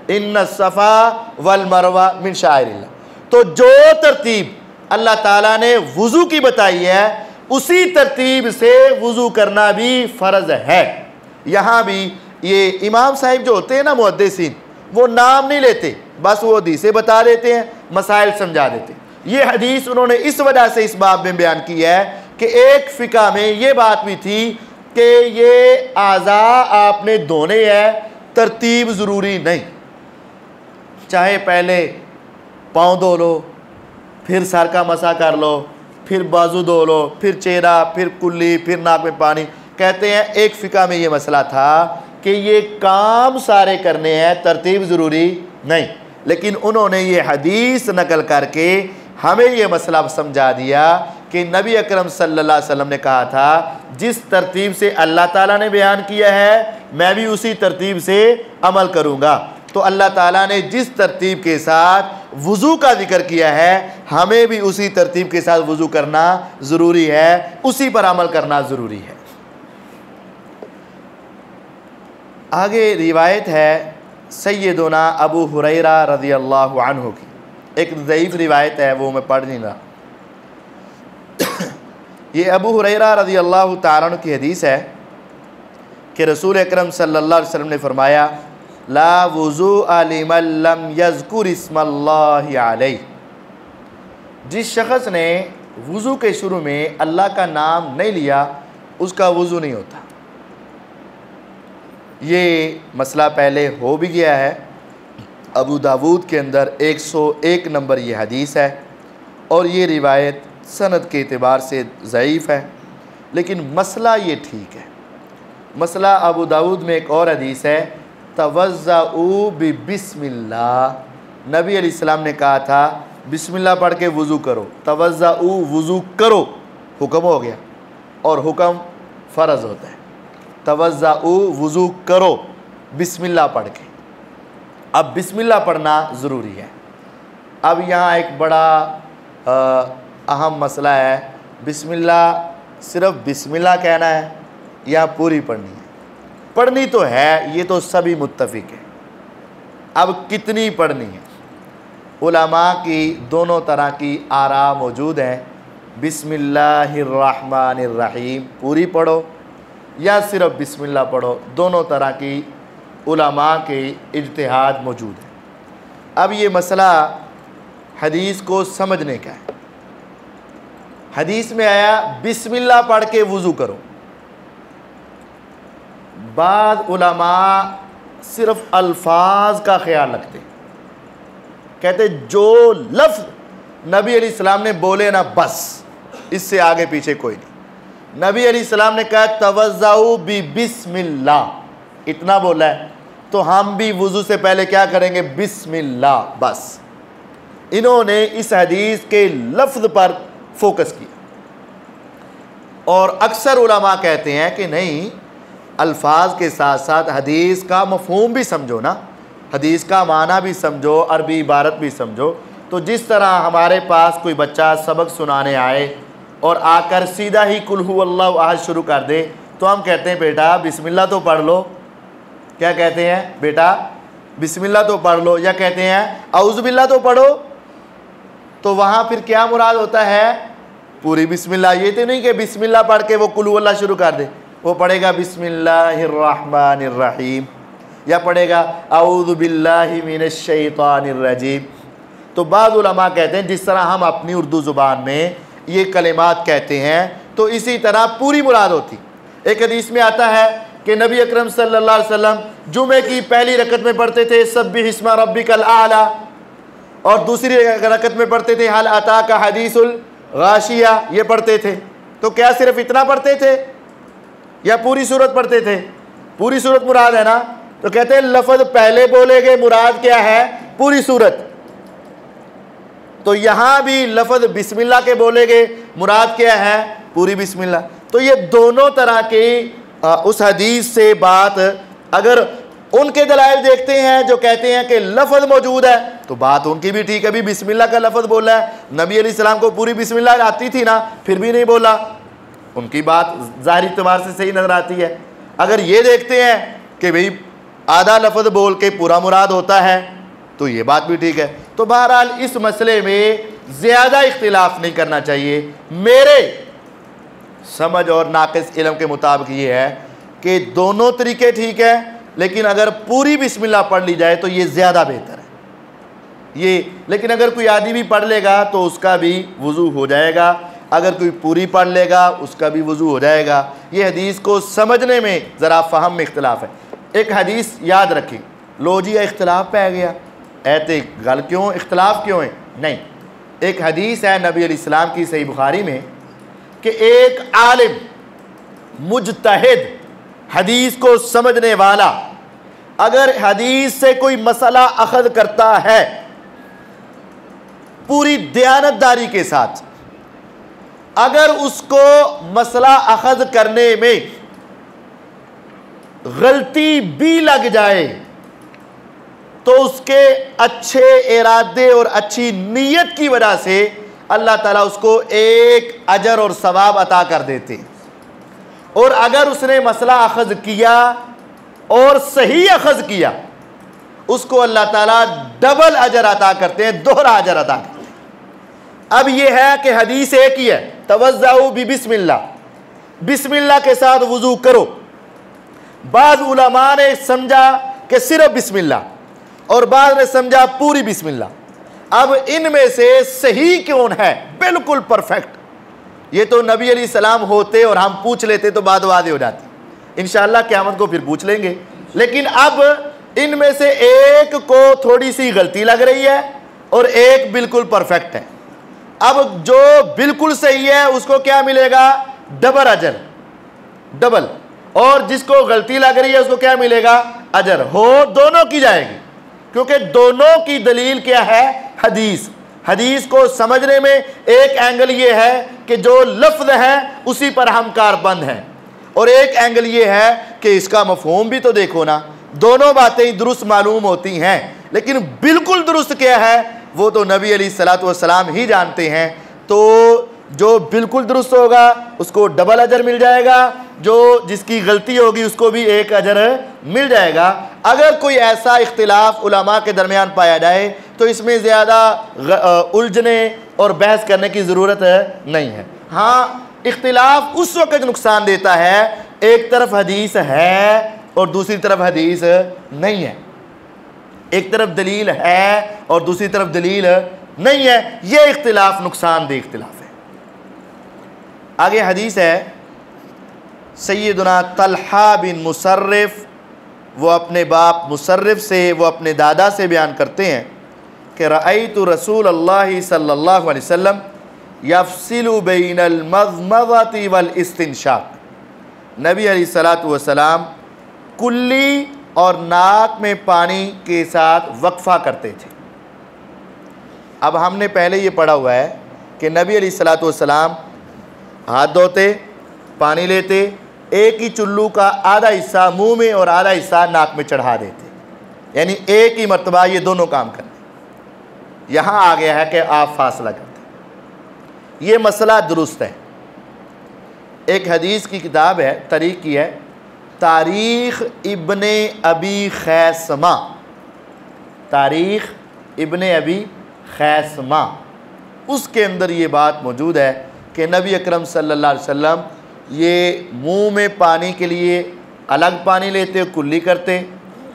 इन्नस्सफ़ा वल मरवा मिन शाइरिल्लाह। तो जो तरतीब अल्लाह ताला ने वुज़ू की बताई है उसी तरतीब से वुज़ू करना भी फ़र्ज़ है। यहाँ भी ये इमाम साहिब जो होते हैं ना मुहद्दिसीन, वो नाम नहीं लेते, बस वो हदीसें बता देते हैं, मसाइल समझा देते हैं। ये हदीस उन्होंने इस वजह से इस बाब में बयान की है कि एक फ़िक़ा में ये बात भी थी कि ये आज़ा आपने धोने हैं, तरतीब ज़रूरी नहीं। चाहे पहले पाँव धो लो, फिर सर का मसा कर लो, फिर बाजू धो लो, फिर चेहरा, फिर कुल्ली, फिर नाक में पानी। कहते हैं एक फ़िक़ा में ये मसला था कि ये काम सारे करने हैं, तरतीब ज़रूरी नहीं। लेकिन उन्होंने ये हदीस नकल करके हमें ये मसला समझा दिया कि नबी अकरम सल्लल्लाहु अलैहि वसल्लम ने कहा था जिस तरतीब से अल्लाह ताला ने बयान किया है मैं भी उसी तरतीब से अमल करूँगा। तो अल्लाह ताला ने जिस तरतीब के साथ वुज़ू का जिक्र किया है हमें भी उसी तरतीब के साथ वुज़ू करना ज़रूरी है, उसी पर अमल करना ज़रूरी है। आगे रिवायत है सैयदना अबू हुरैरा रज़ियल्लाहु अन्हु की, एक ज़ईफ़ रिवायत है, वो मैं पढ़ नहीं रहा। ये अबू हुरैरा रज़ियल्लाहु तआला अन्हु की हदीस है कि रसूल अकरम सल्लल्लाहु अलैहि वसल्लम ने फरमाया ला वुज़ू लिमन लम यज़कुर इस्मल्लाहि अलैहि। जिस शख़्स ने वुज़ू के शुरू में अल्लाह का नाम नहीं लिया उसका वुज़ू नहीं होता। ये मसला पहले हो भी गया है। अबू दाऊद के अंदर 101 नंबर ये हदीस है और ये रिवायत सनद के एतबार से ज़ईफ़ है, लेकिन मसला ये ठीक है। मसला अबू दाऊद में एक और हदीस है तवज़्ज़ऊ बिस्मिल्लाह। नबी अलैहिस्सलाम ने कहा था बिस्मिल्लाह पढ़ के वुज़ू करो। तवज़्ज़ऊ वुज़ू करो हुक्म हो गया और हुक्म फ़र्ज़ होता है। तवज़्ज़ऊ वुज़ू करो बिस्मिल्लाह पढ़ के। अब बिस्मिल्लाह पढ़ना ज़रूरी है। अब यहाँ एक बड़ा अहम मसला है, बिस्मिल्लाह सिर्फ़ बिस्मिल्लाह कहना है या पूरी पढ़नी है? पढ़नी तो है, ये तो सभी मुत्तफ़िक है। अब कितनी पढ़नी है? उलमा की दोनों तरह की आरा मौजूद हैं। बिस्मिल्लाहिर्रहमानिर्रहीम पूरी पढ़ो या सिर्फ़ बिस्मिल्लाह पढ़ो, दोनों तरह की उलमा के इज्तिहाद मौजूद है। अब ये मसला हदीस को समझने का है। हदीस में आया बिस्मिल्लाह पढ़ के वुज़ू करो। बाद उलमा सिर्फ अल्फाज का ख्याल रखते, कहते जो लफ्ज़ नबी अलैहिस्सलाम ने बोले ना बस इससे आगे पीछे कोई नहीं। नबी अलैहिस्सलाम ने कहा तवज़्ज़ऊ बि बिस्मिल्लाह, इतना बोला है, तो हम भी वुज़ू से पहले क्या करेंगे? बिस्मिल्लाह। बस इन्होंने इस हदीस के लफ्ज़ पर फोकस किया। और अक्सर उलमा कहते हैं कि नहीं, अल्फाज के साथ साथ हदीस का मफ़हूम भी समझो ना, हदीस का माना भी समझो, अरबी इबारत भी समझो। तो जिस तरह हमारे पास कोई बच्चा सबक सुनाने आए और आकर सीधा ही कुल हु अल्लाहु अहद शुरू कर दे, तो हम कहते हैं बेटा बिस्मिल्लाह तो पढ़ लो। क्या कहते हैं? बेटा बिस्मिल्लाह तो पढ़ लो, या कहते हैं औज़ु बिल्लाह तो पढ़ो। तो वहाँ फिर क्या मुराद होता है? पूरी बिस्मिल्लाह। ये तो नहीं कि बिस्मिल्लाह पढ़ के वो कुल हु अल्लाह शुरू कर दे, वो पढ़ेगा बिस्मिल्लाहिर्रहमानिर्रहीम या पढ़ेगा औज़ु बिल्लाहि मिनश शैतानिर रजीम। तो बाद उलमा कहते हैं जिस तरह हम अपनी उर्दू ज़ुबान में ये कलिमात कहते हैं, तो इसी तरह पूरी मुराद होती। एक हदीस में आता है कि नबी अकरम सल्लल्लाहु अलैहि वसल्लम जुमे की पहली रकत में पढ़ते थे सब्बिह इस्मा रब्बिकल आला, और दूसरी रकत में पढ़ते थे हल अताका हदीसुल गाशिया, ये पढ़ते थे। तो क्या सिर्फ इतना पढ़ते थे या पूरी सूरत पढ़ते थे? पूरी सूरत मुराद है ना। तो कहते हैं लफ्ज़ पहले बोले गए, मुराद क्या है? पूरी सूरत। तो यहाँ भी लफ्ज़ बिस्मिल्लाह के बोले गए, मुराद क्या है? पूरी बिस्मिल्लाह। तो ये दोनों तरह की उस हदीस से बात, अगर उनके दलाइल देखते हैं जो कहते हैं कि लफ्ज़ मौजूद है, तो बात उनकी भी ठीक है। अभी बिस्मिल्लाह का लफ्ज़ बोला है, नबी अलैहिस्सलाम को पूरी बिस्मिल्लाह आती थी ना, फिर भी नहीं बोला, उनकी बात ज़ाहिरी एतबार से सही नज़र आती है। अगर ये देखते हैं कि भाई आधा लफ्ज़ बोल के पूरा मुराद होता है, तो ये बात भी ठीक है। तो बहरहाल इस मसले में ज़्यादा इख्तिलाफ नहीं करना चाहिए। मेरे समझ और नाक़िस इल्म के मुताबिक ये है कि दोनों तरीके ठीक है, लेकिन अगर पूरी बिस्मिल्लाह पढ़ ली जाए तो ये ज़्यादा बेहतर है ये। लेकिन अगर कोई आदमी भी पढ़ लेगा तो उसका भी वज़ू हो जाएगा, अगर कोई पूरी पढ़ लेगा उसका भी वज़ू हो जाएगा। ये हदीस को समझने में ज़रा फ़हम में इख्तिलाफ है। एक हदीस याद रखें, लो जी इख्तिलाफ पै गया, ऐते गल क्यों, इख्तिलाफ क्यों है? नहीं, एक हदीस है नबी अलैहिस्सलाम की सही बुखारी में कि एक आलिम मुजतहिद, हदीस को समझने वाला, अगर हदीस से कोई मसला अखज़ करता है पूरी दयानतदारी के साथ, अगर उसको मसला अखज़ करने में गलती भी लग जाए तो उसके अच्छे इरादे और अच्छी नीयत की वजह से अल्लाह ताला उसको एक अजर और सवाब अता कर देते। और अगर उसने मसला अखज़ किया और सही अखज़ किया, उसको अल्लाह ताला डबल अजर अता करते हैं, दोहरा अजर अता करते हैं। अब यह है कि हदीस एक ही है, तवज़्ज़ऊ बि बिस्मिल्लाह, बिस्मिल्लाह के साथ वज़ू करो। बाद उलमा ने समझा कि सिर्फ बिस्मिल्लाह, और बाद ने समझा पूरी बिस्मिल्लाह। अब इनमें से सही कौन है? बिल्कुल परफेक्ट, ये तो नबी अलैहिस्सलाम होते और हम पूछ लेते तो बात वादे हो जाती। इंशाअल्लाह क़यामत को फिर पूछ लेंगे। लेकिन अब इनमें से एक को थोड़ी सी गलती लग रही है और एक बिल्कुल परफेक्ट है। अब जो बिल्कुल सही है उसको क्या मिलेगा? डबल अजर, डबल। और जिसको गलती लग रही है उसको क्या मिलेगा? अजर। हो दोनों की जाएगी, क्योंकि दोनों की दलील क्या है? हदीस। हदीस को समझने में एक एंगल ये है कि जो लफ्ज़ है उसी पर हम कारबंद हैं, और एक एंगल ये है कि इसका मफ़हूम भी तो देखो ना। दोनों बातें दुरुस्त मालूम होती हैं, लेकिन बिल्कुल दुरुस्त क्या है वो तो नबी अलैहिस्सलातु वस्सलाम ही जानते हैं। तो जो बिल्कुल दुरुस्त होगा उसको डबल अजर मिल जाएगा, जो जिसकी गलती होगी उसको भी एक अजर मिल जाएगा। अगर कोई ऐसा इख्तिलाफ उलमा के दरमियान पाया जाए तो इसमें ज़्यादा उलझने और बहस करने की ज़रूरत नहीं है। हाँ, इख्तिलाफ उस वक्त नुकसान देता है, एक तरफ हदीस है और दूसरी तरफ हदीस नहीं है, एक तरफ दलील है और दूसरी तरफ दलील नहीं है, ये इख्तिलाफ नुकसानदेह इख्तिलाफ है। आगे हदीस है, सैयदना तलहा बिन मुसर्रिफ, वो अपने बाप मुसर्रिफ से, वो अपने दादा से बयान करते हैं कि रअयतु रसूल अल्लाह सल्लल्लाहु अलैहि वसल्लम, यफ़सिलु बैनल मज़मज़ति वल इस्तिंशाक। नबी अलैहिस्सलातु वस्सलाम कुल्ली और नाक में पानी के साथ वक्फ़ा करते थे। अब हमने पहले ये पढ़ा हुआ है कि नबी अलैहिस्सलातु वस्सलाम हाथ धोते, पानी लेते, एक ही चुल्लू का आधा हिस्सा मुंह में और आधा हिस्सा नाक में चढ़ा देते, यानी एक ही मर्तबा ये दोनों काम करते। यहाँ आ गया है कि आप फासला करते, ये मसला दुरुस्त है। एक हदीस की किताब है, तरीक़ की है, तारीख़ इब्ने अबी खैसमा, तारीख़ इब्ने अबी खैसमा, उसके अंदर ये बात मौजूद है कि नबी अकरम सल्लल्लाहु अलैहि वसल्लम ये मुंह में पानी के लिए अलग पानी लेते, कुल्ली करते,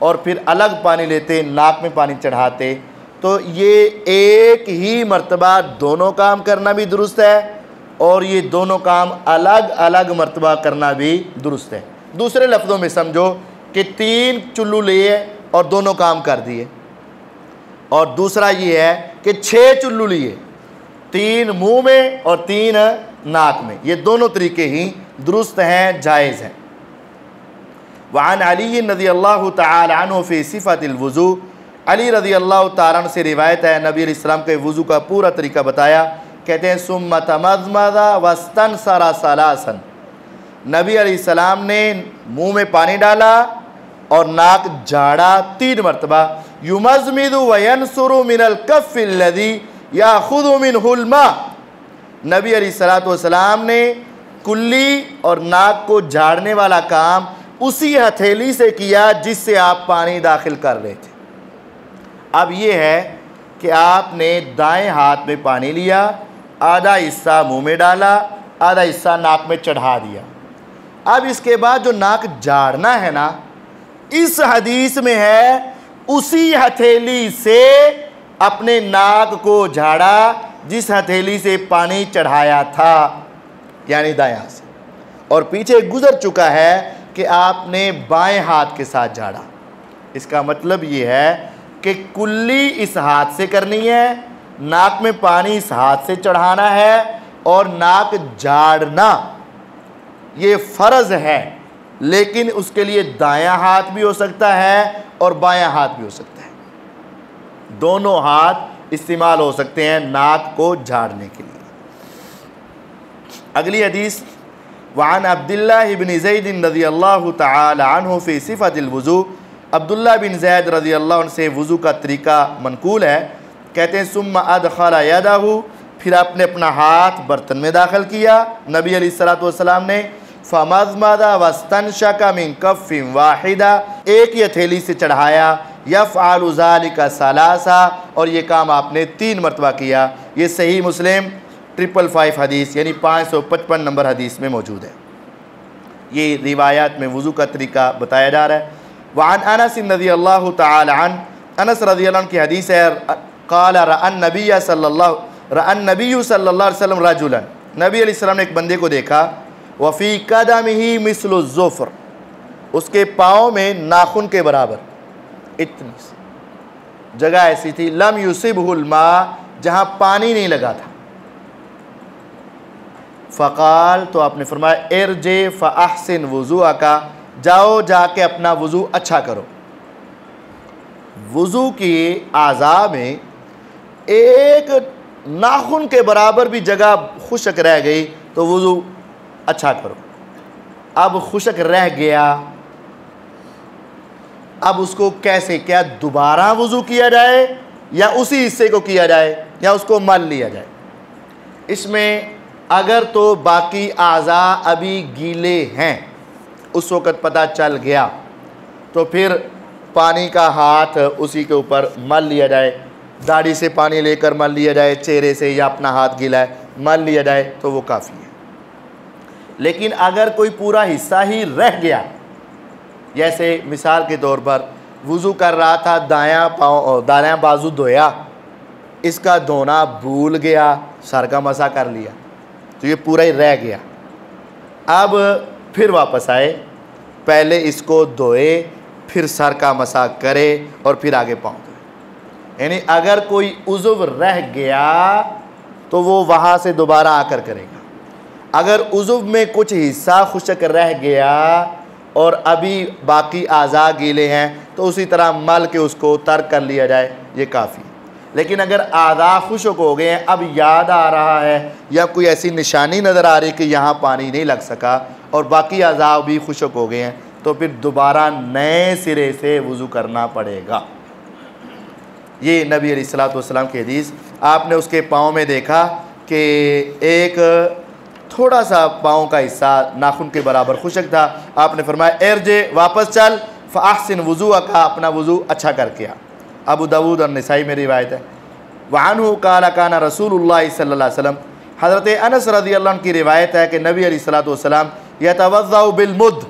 और फिर अलग पानी लेते, नाक में पानी चढ़ाते। तो ये एक ही मर्तबा दोनों काम करना भी दुरुस्त है, और ये दोनों काम अलग अलग मर्तबा करना भी दुरुस्त है। दूसरे लफ्ज़ों में समझो कि 3 चुल्लू लिए और दोनों काम कर दिए, और दूसरा ये है कि 6 चुल्लू लिए, 3 मुंह में और 3 नाक में। ये दोनों तरीके ही दुरुस्त हैं, जायज़ हैं। वअन अली रज़ियल्लाहु तआला अन्हु फ़ी सिफ़तिल वुज़ू, अली रज़ियल्लाहु तआला अन्हु से रिवायत है, नबी अलैहिस्सलाम के वुज़ू का पूरा तरीका बताया। कहते हैं सुम्मा तमज़मज़ा वस्तनसरा सलासन, नबी अलैहिस्सलाम ने मुंह में पानी डाला और नाक झाड़ा 3 मरतबा। युमज़मिदु व यनसुरु मिनल कफ़्फ़िल लज़ी याख़ुज़ु मिनहुल मा, नबी अलैहिस्सलातु वस्सलाम ने कुल्ली और नाक को झाड़ने वाला काम उसी हथेली से किया जिससे आप पानी दाखिल कर रहे थे। अब ये है कि आपने दाएं हाथ में पानी लिया, आधा हिस्सा मुंह में डाला, आधा हिस्सा नाक में चढ़ा दिया। अब इसके बाद जो नाक झाड़ना है ना, इस हदीस में है उसी हथेली से अपने नाक को झाड़ा जिस हथेली से पानी चढ़ाया था, यानी दाएं हाथ से। और पीछे गुजर चुका है कि आपने बाएं हाथ के साथ झाड़ा। इसका मतलब ये है कि कुल्ली इस हाथ से करनी है, नाक में पानी इस हाथ से चढ़ाना है, और नाक झाड़ना ये फ़र्ज़ है, लेकिन उसके लिए दायां हाथ भी हो सकता है और बायां हाथ भी हो सकता है। दोनों हाथ इस्तेमाल हो सकते हैं नाक को झाड़ने के लिए। अगली हदीस, वअन अब्दुल्लाह इब्न ज़ैद रज़ियल्लाहु तआला अन्हु फ़ी सिफ़तिल वुज़ू, अब्दुल्लाह बिन ज़ैद रज़ियल्लाहु अन्हु से वुज़ू का तरीका मनकूल है। कहते हैं सुम्मा अदख़ला यदहु, फिर आपने अपना हाथ बर्तन में दाखिल किया नबी अलैहिस्सलातु वस्सलाम ने। फ़मज़मज़ा वस्तनशका मिन कफ़्फ़िन वाहिदा, एक ही हथेली से चढ़ाया। यफ़अलु ज़ालिका सलासा, और ये काम आपने 3 मरतबा किया। ये सही मुस्लिम 555 हदीस यानी 555 नंबर हदीस में मौजूद है। ये रिवायात में वुज़ू का तरीका बताया जा रहा है। वअन अनस रज़ियल्लाहु तआला अन्हु, अनस रज़ियल्लाहु अन्हु की हदीस है, क़ाल रअन नबिय्यु सल्लल्लाहु अलैहि वसल्लम रजुलन, नबी अलैहिस्सलाम ने एक बंदे को देखा, वफ़ी क़दमिही मिस्लु ज़ुफ़्र, उसके पाँव में नाखून के बराबर इतनी जगह ऐसी थी, लम युसिबहुल मा, जहाँ पानी नहीं लगा था। फ़क़ाल, तो आपने फरमाया, इरजे फ़अहसिन वुज़ूअका, जाओ जाके अपना वुज़ू अच्छा करो। वुज़ू की आज़ा में एक नाखून के बराबर भी जगह खुशक रह गई तो वुज़ू अच्छा करो। अब खुशक रह गया, अब उसको कैसे, क्या दोबारा वुज़ू किया जाए या उसी हिस्से को किया जाए या उसको मल लिया जाए? इसमें अगर तो बाकी आज़ा अभी गीले हैं, उस वक़्त पता चल गया, तो फिर पानी का हाथ उसी के ऊपर मल लिया जाए। दाढ़ी से पानी लेकर मल लिया जाए, चेहरे से, या अपना हाथ गीला है मल लिया जाए तो वो काफ़ी है। लेकिन अगर कोई पूरा हिस्सा ही रह गया, जैसे मिसाल के तौर पर वुज़ू कर रहा था, दायां पाँव दायां बाजू धोया, इसका धोना भूल गया, सर का मसा कर लिया, तो ये पूरा ही रह गया। अब फिर वापस आए, पहले इसको धोए, फिर सर का मसा करे और फिर आगे पाँव धोए। यानी अगर कोई उज़्व रह गया तो वो वहाँ से दोबारा आकर करेगा। अगर उज़ुव में कुछ हिस्सा खुश्क रह गया और अभी बाकी आज़ा गीले हैं तो उसी तरह मल के उसको तर्क कर लिया जाए, ये काफ़ी। लेकिन अगर आज़ा खुश्क हो गए हैं, अब याद आ रहा है या कोई ऐसी निशानी नज़र आ रही है कि यहाँ पानी नहीं लग सका और बाकी आज़ा भी खुश्क हो गए हैं, तो फिर दोबारा नए सिरे से वज़ू करना पड़ेगा। ये नबी अलैहिस्सलातु वस्सलाम की हदीस। आपने उसके पाँव में देखा कि एक थोड़ा सा पाँव का हिस्सा नाखून के बराबर खुश्क था। आपने फरमाया एरजे, वापस चल, फ़अहसिन वुज़ूअ का, अपना वज़ू अच्छा करके आ। अबू दाऊद और निसाई में रिवायत है। वअन्हु क़ाल काना रसूलुल्लाह सल्लल्लाहु अलैहि वसल्लम, हज़रत अनस रज़ियल्लाहु अन्हु की रिवायत है कि नबी अलैहिस्सलातु वस्सलाम यतवज़्ज़उ बिल मुद्द,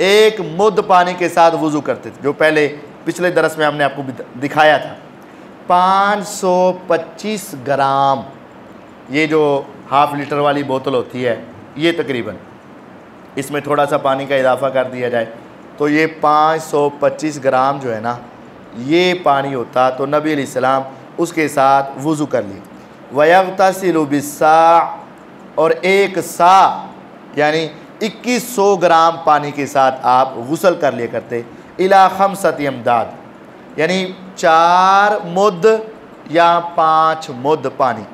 एक मुद्द पानी के साथ वज़ू करते थे, जो पहले पिछले दरस में हमने आपको दिखाया था। 525 ग्राम, ये जो हाफ़ लीटर वाली बोतल होती है, ये तकरीबन, इसमें थोड़ा सा पानी का इजाफ़ा कर दिया जाए तो ये 525 ग्राम जो है ना, ये पानी होता। तो नबी अलैहिस्सलाम उसके साथ वज़ू कर ली। वयग़तसिलु बिस्सा, और एक सा यानी 2100 ग्राम पानी के साथ आप गुस्ल कर लिया करते। इला खमसति अमदाद, यानी 4 मुद्द या 5 मुद्द पानी,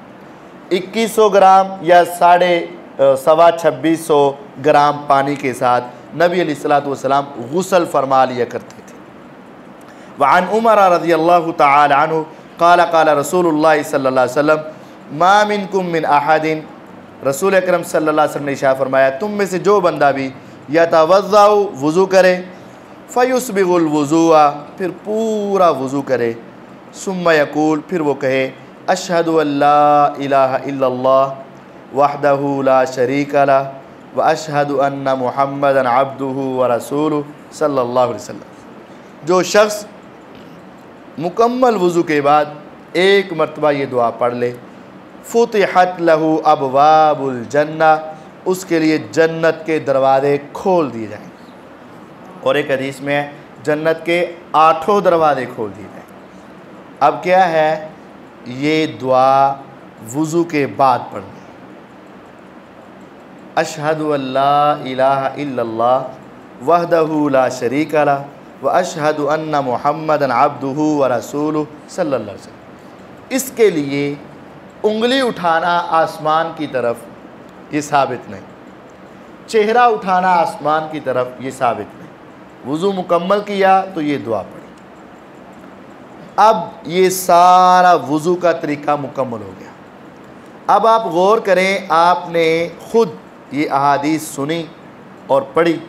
2100 ग्राम या 2650 ग्राम पानी के साथ नबी अलैहिस्सलातु वस्सलाम गुस्ल फरमा लिया करते थे। वअन उमर रज़ियल्लाहु तआला अन्हु क़ाल क़ाल रसूलुल्लाह सल्लल्लाहु अलैहि वसल्लम मा मिनकुम मिन अहदिन, रसूल अकरम सल्लल्लाहु अलैहि वसल्लम ने इरशाद फरमाया, तुम में से जो बंदा भी यतवज़्ज़उ वज़ू करे, फ़युस्बिग़ुल वज़ूअ, फिर पूरा वज़ू करे, सुम्मा यक़ूल, फिर वो कहे अशहदु अल्ला इलाहा इल्लल्लाह वहदहु ला शरीका लह व अशहदु अन्ना मुहम्मदन अब्दुहु व रसूलुहु सल्लल्लाहु अलैहि वसल्लम। जो शख्स मुकम्मल वज़ू के बाद एक मरतबा ये दुआ पढ़ ले, फुतिहत लहू अबवाबुल जन्ना, उसके लिए जन्नत के दरवाज़े खोल दिए जाएंगे। और एक हदीस में है जन्नत के 8 दरवाज़े खोल दिए जाएंगे। अब क्या है, ये दुआ वज़ू के बाद पढ़नी। अशहदु अल्ला इलाहा इल्लल्लाह वहदहु ला शरीका लह व अशहदु अन्ना मुहम्मदन अब्दुहु व रसूलुहु सल्लल्लाहु अलैहि वसल्लम। इसके लिए उंगली उठाना आसमान की तरफ, ये साबित नहीं। चेहरा उठाना आसमान की तरफ, ये साबित नहीं। वज़ू मुकम्मल किया तो ये दुआ पढ़ी। अब ये सारा वज़ू का तरीका मुकम्मल हो गया। अब आप गौर करें, आपने ख़ुद ये अहादीस सुनी और पढ़ी,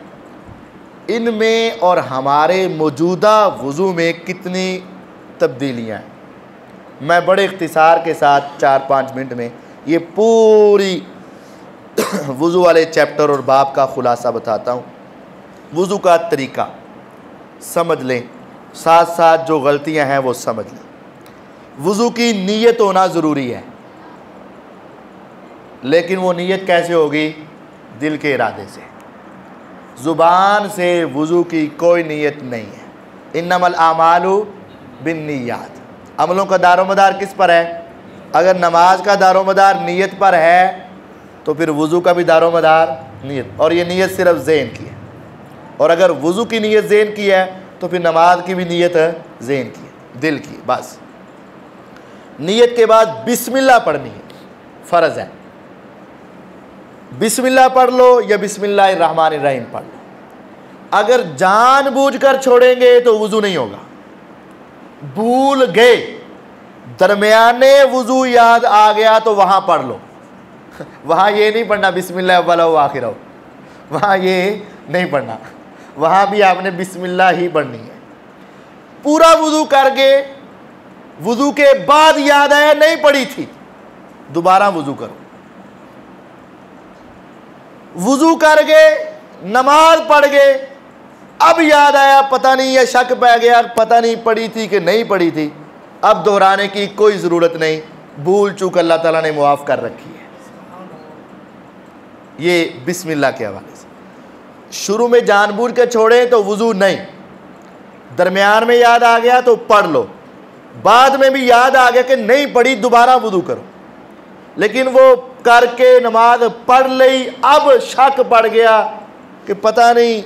इनमें और हमारे मौजूदा वज़ू में कितनी तब्दीलियाँ हैं। मैं बड़े इख्तिसार के साथ 4-5 मिनट में ये पूरी वज़ू वाले चैप्टर और बाब का ख़ुलासा बताता हूँ। वज़ू का तरीका समझ लें, साथ साथ जो गलतियां हैं वो समझ लें। वज़ू की नीयत होना ज़रूरी है, लेकिन वो नीयत कैसे होगी? दिल के इरादे से। ज़ुबान से वज़ू की कोई नीयत नहीं है। इन्नमल आमालु बिन्नियात, अमलों का दारोमदार किस पर है? अगर नमाज का दारोमदार नीयत पर है तो फिर वज़ू का भी दारोमदार नीयत, और ये नीयत सिर्फ ज़हन की है। और अगर वज़ू की नीयत ज़हन की है तो फिर नमाज की भी नीयत है ज़हन की, दिल की। बस नीयत के बाद बिस्मिल्लाह पढ़नी है, फ़र्ज़ है। बिस्मिल्लाह पढ़ लो या बिस्मिल्लाहिर्रहमानिर्रहीम पढ़ लो। अगर जानबूझकर छोड़ेंगे तो वज़ू नहीं होगा। भूल गए, दरमियाने वज़ू याद आ गया तो वहाँ पढ़ लो। वहाँ ये नहीं पढ़ना बिस्मिल्लाह अव्वल व आखिर, वहाँ ये नहीं पढ़ना। वहाँ भी आपने बिस्मिल्लाह ही पढ़नी है। पूरा वज़ू करके वज़ू के बाद याद आया नहीं पढ़ी थी, दोबारा वज़ू करो। वज़ू कर गए, नमाज पढ़ गए, अब याद आया पता नहीं, या शक पै गया पता नहीं पढ़ी थी कि नहीं पढ़ी थी, अब दोहराने की कोई ज़रूरत नहीं। भूल चूक अल्लाह ताला ने मुआफ़ कर रखी है। ये बिस्मिल्लाह के हवाले से। शुरू में जानबूझ के छोड़े तो वज़ू नहीं, दरमियान में याद आ गया तो पढ़ लो, बाद में भी याद आ गया कि नहीं पढ़ी, दोबारा वज़ू करो। लेकिन वो करके नमाज पढ़ ली, अब शक पड़ गया कि पता नहीं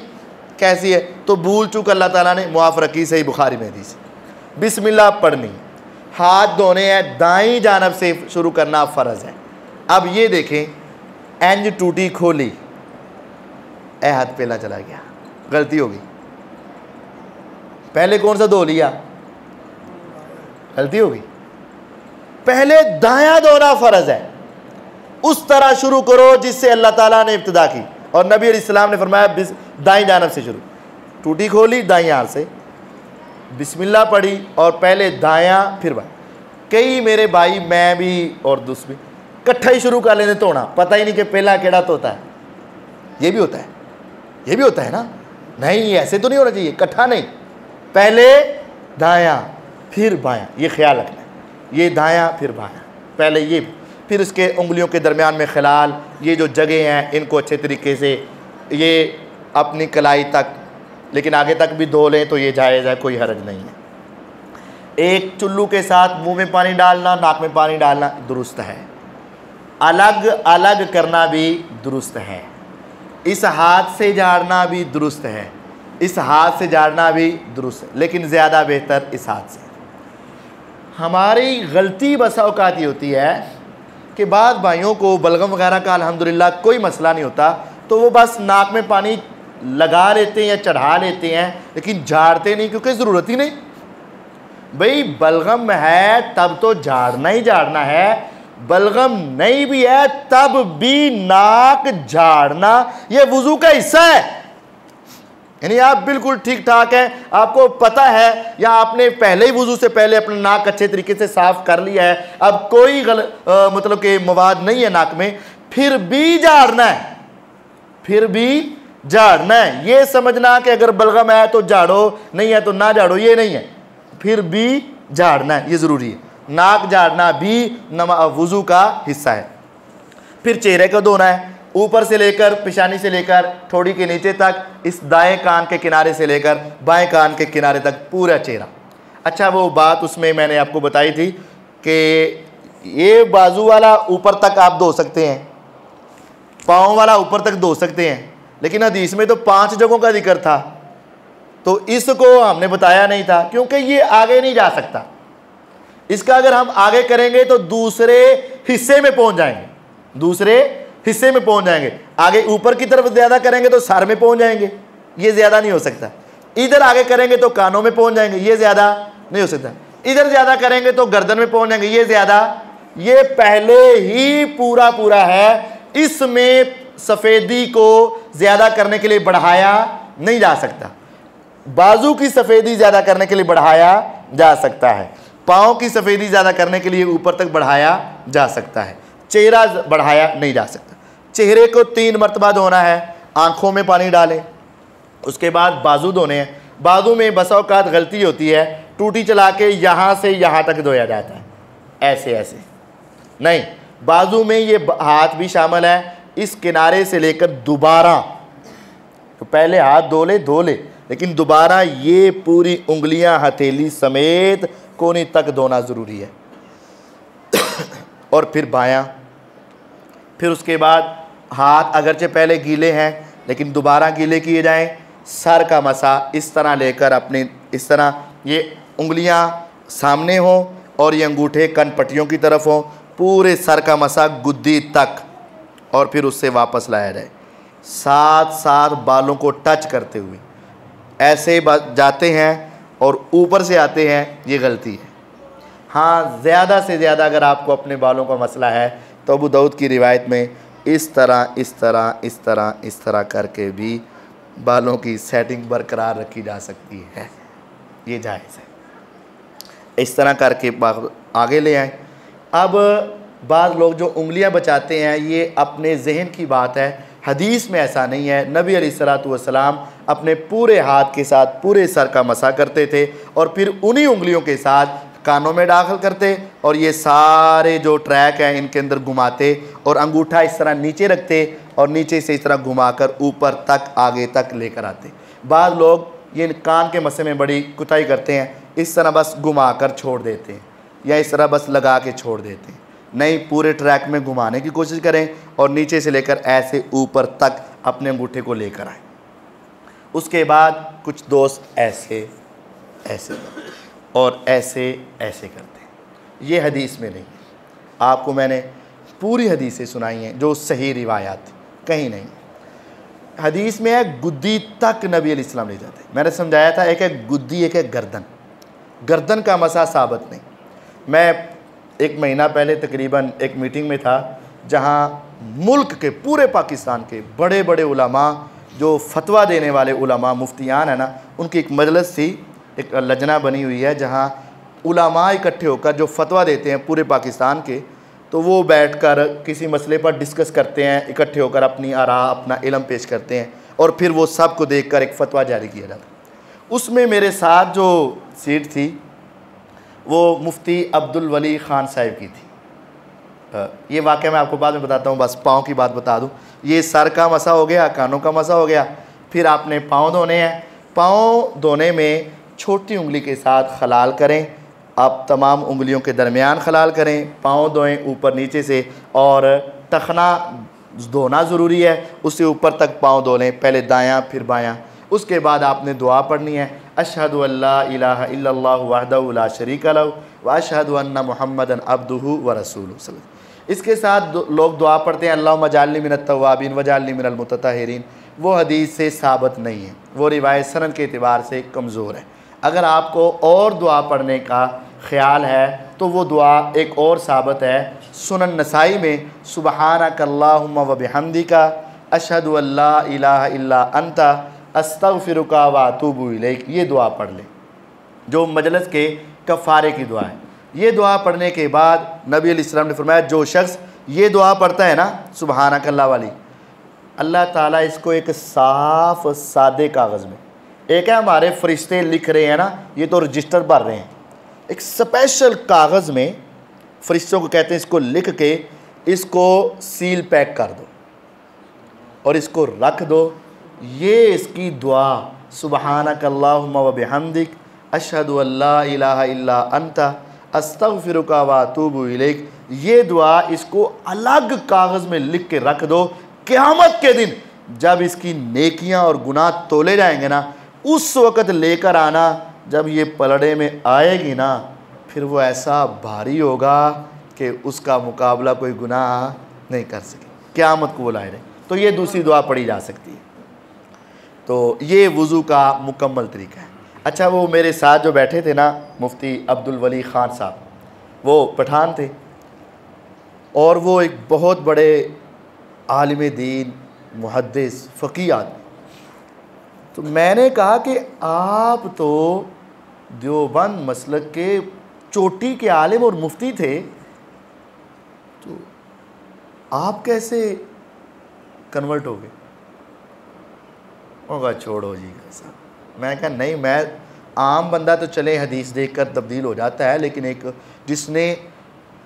कैसी है, तो भूल चूक अल्लाह ताला ने मुआफ़ रखी। सही बुखारी में हदीस, बिस्मिल्लाह पढ़नी, हाथ धोने हैं, दाईं जानब से शुरू करना फ़र्ज़ है। अब ये देखें, एंज टूटी खोली, ए हाथ पहला चला गया, गलती होगी। पहले कौन सा धो लिया, गलती होगी। पहले दायां धोना फ़र्ज़ है, उस तरह शुरू करो जिससे अल्लाह ताला ने इब्तिदा की। और नबी अलैहिस्सलाम ने फरमाया दाईं जानब से शुरू, टूटी खोली दाईं हाथ से, बिस्मिल्लाह पढ़ी और पहले दायां फिर बायां। कई मेरे भाई, मैं भी और दूसरे इकट्ठा ही शुरू कर लेते धोना, पता ही नहीं कि पहला केड़ा धोता है। ये भी होता है, ये भी होता है ना, नहीं ऐसे तो नहीं होना चाहिए, इकट्ठा नहीं, पहले दायां फिर बायां, ये ख्याल रखना है, ये दायां फिर बायां, पहले ये, फिर इसके उंगलियों के दरमियान में खिलाल, ये जो जगह हैं इनको अच्छे तरीके से, ये अपनी कलाई तक, लेकिन आगे तक भी धो लें तो ये जायज़ है, कोई हरज नहीं है। एक चुल्लू के साथ मुंह में पानी डालना, नाक में पानी डालना दुरुस्त है, अलग अलग करना भी दुरुस्त है, इस हाथ से झाड़ना भी दुरुस्त है, इस हाथ से झाड़ना भी दुरुस्त है, लेकिन ज़्यादा बेहतर इस हाथ से। हमारी गलती बसा औकात ही होती है कि बाद भाइयों को बलगम वगैरह का अल्हम्दुलिल्लाह कोई मसला नहीं होता, तो वो बस नाक में पानी लगा लेते हैं या चढ़ा लेते हैं, लेकिन झाड़ते नहीं, क्योंकि ज़रूरत ही नहीं। भाई बलगम है तब तो झाड़ना ही झाड़ना है, बलगम नहीं भी है तब भी नाक झाड़ना ये वुज़ू का हिस्सा है। यानी आप बिल्कुल ठीक ठाक है, आपको पता है, या आपने पहले ही वुज़ू से पहले अपना नाक अच्छे तरीके से साफ़ कर लिया है, अब कोई मतलब कि मवाद नहीं है नाक में, फिर भी झाड़ना है, फिर भी झाड़ना है। ये समझना कि अगर बलगम है तो झाड़ो, नहीं है तो ना झाड़ो, ये नहीं है, फिर भी झाड़ना है, ये ज़रूरी है। नाक झाड़ना भी वुज़ू का हिस्सा है। फिर चेहरे को धोना है, ऊपर से लेकर पेशानी से लेकर ठोड़ी के नीचे तक, इस दाएं कान के किनारे से लेकर बाएं कान के किनारे तक पूरा चेहरा। अच्छा, वो बात उसमें मैंने आपको बताई थी कि ये बाजू वाला ऊपर तक आप धो सकते हैं, पाँव वाला ऊपर तक धो सकते हैं, लेकिन हदीस में तो 5 जगहों का जिक्र था, तो इसको हमने बताया नहीं था क्योंकि ये आगे नहीं जा सकता। इसका अगर हम आगे करेंगे तो दूसरे हिस्से में पहुंच जाएंगे, दूसरे हिस्से में पहुंच जाएंगे। आगे ऊपर की तरफ ज़्यादा करेंगे तो सर में पहुंच जाएंगे, ये ज़्यादा नहीं हो सकता। इधर आगे करेंगे तो कानों में पहुंच जाएंगे, ये ज़्यादा नहीं हो सकता। इधर ज़्यादा करेंगे तो गर्दन में पहुंच जाएंगे, ये ज़्यादा, ये पहले ही पूरा पूरा है, इसमें सफ़ेदी को ज़्यादा करने के लिए बढ़ाया नहीं जा सकता। बाजू की सफ़ेदी ज़्यादा करने के लिए बढ़ाया जा सकता है, पाँव की सफ़ेदी ज़्यादा करने के लिए ऊपर तक बढ़ाया जा सकता है, चेहरा बढ़ाया नहीं जा सकता। चेहरे को 3 मरतबा धोना है, आँखों में पानी डालें, उसके बाद बाजू धोने हैं। बाजू में बसा औकात गलती होती है, टूटी चला के यहाँ से यहाँ तक धोया जाता है, ऐसे ऐसे नहीं, बाजू में ये हाथ भी शामिल है, इस किनारे से लेकर दोबारा, तो पहले हाथ धो ले, लेकिन दोबारा ये पूरी उंगलियां हथेली समेत कोनी तक धोना ज़रूरी है। और फिर बायां, फिर उसके बाद हाथ अगरचे पहले गीले हैं लेकिन दोबारा गीले किए जाएं। सर का मसा इस तरह लेकर अपने, इस तरह ये उंगलियां सामने हों और ये अंगूठे कनपट्टियों की तरफ हों, पूरे सर का मसा गुद्दी तक, और फिर उससे वापस लाया जाए, साथ साथ बालों को टच करते हुए। ऐसे जाते हैं और ऊपर से आते हैं, ये गलती है। हाँ, ज़्यादा से ज़्यादा अगर आपको अपने बालों का मसला है तो अबू दाऊद की रिवायत में इस तरह इस तरह इस तरह इस तरह करके भी बालों की सेटिंग बरकरार रखी जा सकती है, ये जायज़ है। इस तरह करके आगे ले आए। अब बाज़ लोग जो उंगलियां बचाते हैं, ये अपने जहन की बात है, हदीस में ऐसा नहीं है। नबी अलैहिस्सलातु वस्सलाम अपने पूरे हाथ के साथ पूरे सर का मसा करते थे और फिर उन्हीं उंगलियों के साथ कानों में दाखिल करते और ये सारे जो ट्रैक हैं इनके अंदर घुमाते और अंगूठा इस तरह नीचे रखते और नीचे से इस तरह घुमाकर ऊपर तक आगे तक लेकर आते। बाद लोग ये कान के मसे में बड़ी कुताही करते हैं, इस तरह बस घुमा कर छोड़ देते हैं या इस तरह बस लगा के छोड़ देते हैं। नहीं, पूरे ट्रैक में घुमाने की कोशिश करें और नीचे से लेकर ऐसे ऊपर तक अपने अंगूठे को लेकर आएँ। उसके बाद कुछ दोस्त ऐसे ऐसे और ऐसे ऐसे करते हैं। ये हदीस में नहीं है। आपको मैंने पूरी हदीसें सुनाई हैं जो सही रिवायात, कहीं नहीं। हदीस में है गुद्दी तक नबी अलैहिस्सलाम ले जाते। मैंने समझाया था, एक है गुद्दी, एक है गर्दन। गर्दन का मसा साबित नहीं। मैं एक महीना पहले तकरीबन एक मीटिंग में था जहाँ मुल्क के, पूरे पाकिस्तान के बड़े बड़े उलमा, जो फतवा देने वाले उलमा, मुफ्तियान है ना, उनकी एक मजलिस थी, एक लजना बनी हुई है जहाँ उलमा इकट्ठे होकर जो फतवा देते हैं पूरे पाकिस्तान के, तो वो बैठकर किसी मसले पर डिस्कस करते हैं, इकट्ठे होकर अपनी आरा, अपना इल्म पेश करते हैं और फिर वो सब को देखकर एक फ़तवा जारी किया जाता है। उसमें मेरे साथ जो सीट थी वो मुफ्ती अब्दुल वली ख़ान साहिब की थी। ये वाक़या मैं आपको बाद में बताता हूँ, बस पाँव की बात बता दूँ। ये सर का मसा हो गया, कानों का मसा हो गया, फिर आपने पाँव धोने हैं। पाँव धोने में छोटी उंगली के साथ खलाल करें, आप तमाम उंगलियों के दरमियान खलाल करें, पाँव धोएं ऊपर नीचे से, और टखना धोना ज़रूरी है, उससे ऊपर तक पाँव धो लें, पहले दायां फिर बायां। उसके बाद आपने दुआ पढ़नी है, अशहदु अल्ला इलाहा इल्लल्लाहु वहदहु ला शरीका लहु व अशहदु अन्ना मुहम्मदन अब्दुहु व रसूलुहु। इसके साथ लोग दुआ पढ़ते हैं, अल्लाहुम्मा जअलनी मिनत तव्वाबीन व जअलनी मिनल मुतत्तहिरीन। वो हदीस से साबित नहीं है, वो रिवायत सनद के एतबार से कमज़ोर है। अगर आपको और दुआ पढ़ने का ख्याल है तो वो दुआ एक और साबित है, सुनन नसाई में, सुबहानकल्लाहुम्मा व बिहम्दिका अशहदु अल्ला इलाहा इल्ला अंता अस्तगफिरुका व अतूबु इलैक। ये दुआ पढ़ लें, जो मजलिस के कफ़ारे की दुआ है। ये दुआ पढ़ने के बाद नबी अलैहिस्सलाम ने फरमाया, जो शख्स ये दुआ पढ़ता है ना, सुबहानकल्लाह वाली, अल्लाह ताला इसको एक साफ़ सादे कागज़ में, एक है हमारे फरिश्ते लिख रहे हैं ना, ये तो रजिस्टर भर रहे हैं, एक स्पेशल कागज़ में फरिश्तों को कहते हैं, इसको लिख के इसको सील पैक कर दो और इसको रख दो। ये इसकी दुआ, सुबहानकल्लाहुम्मा व बिहम्दिक अशहदु अल्ला इलाहा इल्ला अंता अस्तगफिरुका व अतूबु इलैक। ये दुआ इसको अलग कागज़ में लिख के रख दो। क़यामत के दिन जब इसकी नेकियां और गुनाह तोले जाएंगे ना, उस वक़्त लेकर आना, जब ये पलड़े में आएगी ना, फिर वो ऐसा भारी होगा कि उसका मुकाबला कोई गुनाह नहीं कर सके, क़यामत को वो लाए रहे। तो ये दूसरी दुआ पढ़ी जा सकती है। तो ये वज़ू का मुकम्मल तरीका है। अच्छा, वो मेरे साथ जो बैठे थे ना, मुफ्ती अब्दुल वली ख़ान साहब, वो पठान थे और वो एक बहुत बड़े आलिम दीन, मुहद्दिस, फ़क़ीह आदमी। तो मैंने कहा कि आप तो देवबंद मसलक के चोटी के आलिम और मुफ्ती थे, तो आप कैसे कन्वर्ट हो गए? होगा, छोड़ो जी साहब। मैं कहा नहीं, मैं आम बंदा तो चले हदीस देखकर तब्दील हो जाता है, लेकिन एक जिसने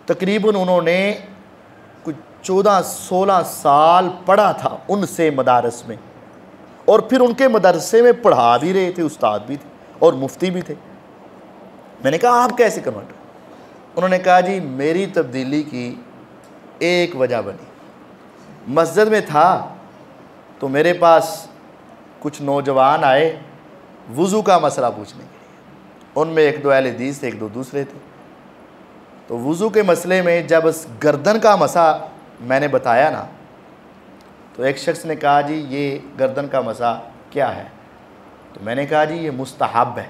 तकरीबन उन्होंने कुछ 14-16 साल पढ़ा था उनसे मदारस में, और फिर उनके मदरसे में पढ़ा भी रहे थे, उस्ताद भी थे और मुफ्ती भी थे। मैंने कहा आप कैसे कन्वर्ट? उन्होंने कहा जी मेरी तब्दीली की एक वजह बनी। मस्जिद में था तो मेरे पास कुछ नौजवान आए वज़ू का मसला पूछने के लिए। उनमें एक दो अहले हदीस थे, एक दो दूसरे थे। तो वज़ू के मसले में जब गर्दन का मसा मैंने बताया ना, तो एक शख्स ने कहा जी ये गर्दन का मसा क्या है? तो मैंने कहा जी ये मुस्तहब है,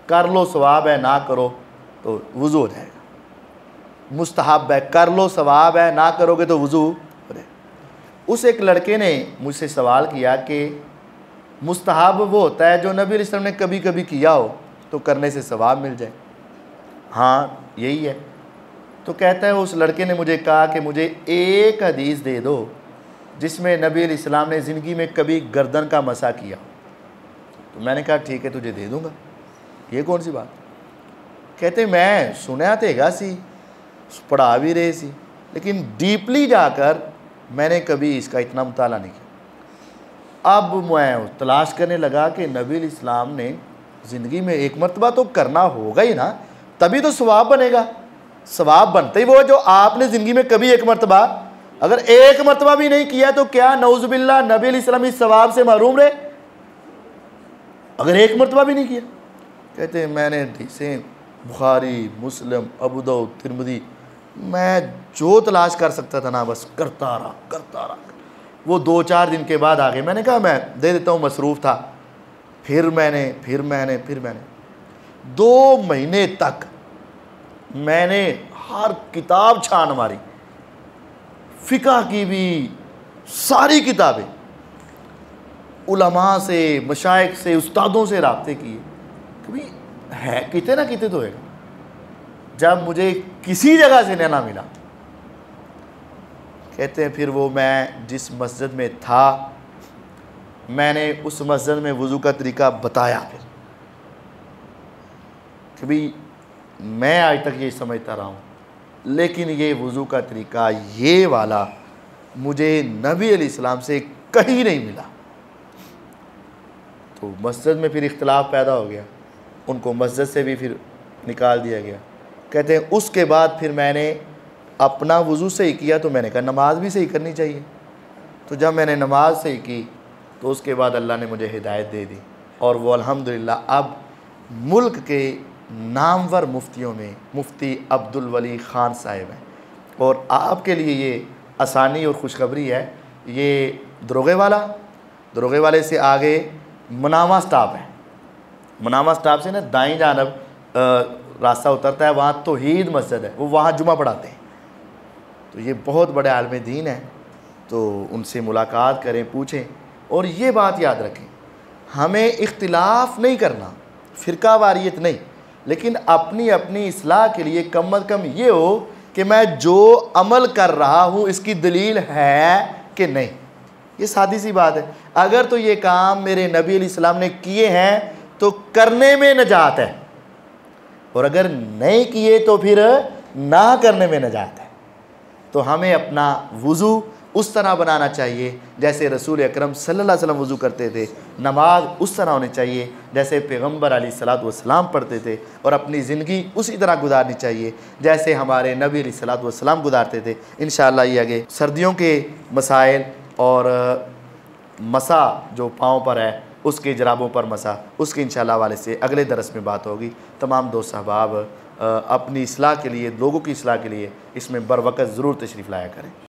कर लो सवाब है, ना करो तो वज़ू हो जाएगा। मुस्तहब है, कर लो सवाब है, ना करोगे तो वज़ू हो जाएगा। उस एक लड़के ने मुझसे सवाल किया कि मुस्तहब वो होता है जो नबी अलैहि सल्लम ने कभी कभी किया हो तो करने से सवाब मिल जाए। हाँ यही है। तो कहता है उस लड़के ने मुझे कहा कि मुझे एक हदीस दे दो जिसमें नबी अलैहि सल्लम ने ज़िंदगी में कभी गर्दन का मसा किया। तो मैंने कहा ठीक है तुझे दे दूँगा, ये कौन सी बात? कहते मैं सुना तेगा सी, पढ़ा भी रहे सी, लेकिन डीपली जाकर मैंने कभी इसका इतना मुताला नहीं किया। अब मैं तलाश करने लगा कि नबी अलैहिस्सलाम ने ज़िंदगी में एक मरतबा तो करना होगा ही ना, तभी तो सवाब बनेगा। सवाब बनते ही वो जो आपने ज़िंदगी में कभी एक मरतबा, अगर एक मरतबा भी नहीं किया तो क्या नौजुबिल्ला नबी अलैहिस्सलाम इस सवाब से महरूम रहे? अगर एक मरतबा भी नहीं किया। कहते हैं मैंने हदीसें बुखारी, मुस्लिम, अबू दाऊद, तिरमिज़ी, मैं जो तलाश कर सकता था ना बस करता रहा। वो 2-4 दिन के बाद आ गए। मैंने कहा मैं दे देता हूँ, मसरूफ़ था। फिर मैंने 2 महीने तक मैंने हर किताब छान मारी, फ़िक़्ह की भी सारी किताबें, उलमा से, मशाइख से, उस्तादों से राब्ते किए, कभी है कितने ना कितने तो होगा। जब मुझे किसी जगह से ना मिला, कहते हैं फिर वो मैं जिस मस्जिद में था, मैंने उस मस्जिद में वज़ू का तरीका बताया। फिर कभी मैं आज तक ये समझता रहा हूँ, लेकिन ये वज़ू का तरीका ये वाला मुझे नबी अलैहिस्सलाम से कहीं नहीं मिला। तो मस्जिद में फिर इख्तिलाफ पैदा हो गया, उनको मस्जिद से भी फिर निकाल दिया गया। कहते हैं उसके बाद फिर मैंने अपना वज़ू सही किया, तो मैंने कहा नमाज भी सही करनी चाहिए। तो जब मैंने नमाज सही की तो उसके बाद अल्लाह ने मुझे हिदायत दे दी, और वो अल्हम्दुलिल्लाह अब मुल्क के नामवर मुफ्तियों में मुफ्ती अब्दुल वली ख़ान साहिब हैं। और आपके लिए ये आसानी और खुशखबरी है, ये दरोगे वाले से आगे मुनावा स्टॉप है। मुनावा स्टॉप से ना दाईं जानब रास्ता उतरता है, वहाँ तौहीद मस्जिद है, वो वहाँ जुमा पढ़ाते हैं। तो ये बहुत बड़े आलिम दीन हैं, तो उनसे मुलाकात करें, पूछें। और ये बात याद रखें, हमें इख्तिलाफ़ नहीं करना, फ़िरका वारियत नहीं, लेकिन अपनी अपनी इस्लाह के लिए कम अज़ कम ये हो कि मैं जो अमल कर रहा हूँ इसकी दलील है कि नहीं। ये सादी सी बात है। अगर तो ये काम मेरे नबी अलैहिस्सलाम ने किए हैं तो करने में नजात है, और अगर नहीं किए तो फिर ना करने में नजात है। तो हमें अपना वज़ू उस तरह बनाना चाहिए जैसे रसूल अकरम सल्लल्लाहु अलैहि वसल्लम वज़ू करते थे, नमाज उस तरह होनी चाहिए जैसे पैगम्बर अलैहिस्सलातु वस्सलाम पढ़ते थे, और अपनी ज़िंदगी उसी तरह गुजारनी चाहिए जैसे हमारे नबी अलैहिस्सलातु वस्सलाम गुजारते थे। इंशाअल्लाह ये आगे सर्दियों के मसाइल और मसा जो पाँव पर है उसके जराबों पर मसा, उसके इंशाअल्लाह वाले से अगले दरस में बात होगी। तमाम दोस्त अहबाब अपनी इस्लाह के लिए, लोगों की इस्लाह के लिए इसमें बर वक़्त ज़रूर तशरीफ़ लाया करें।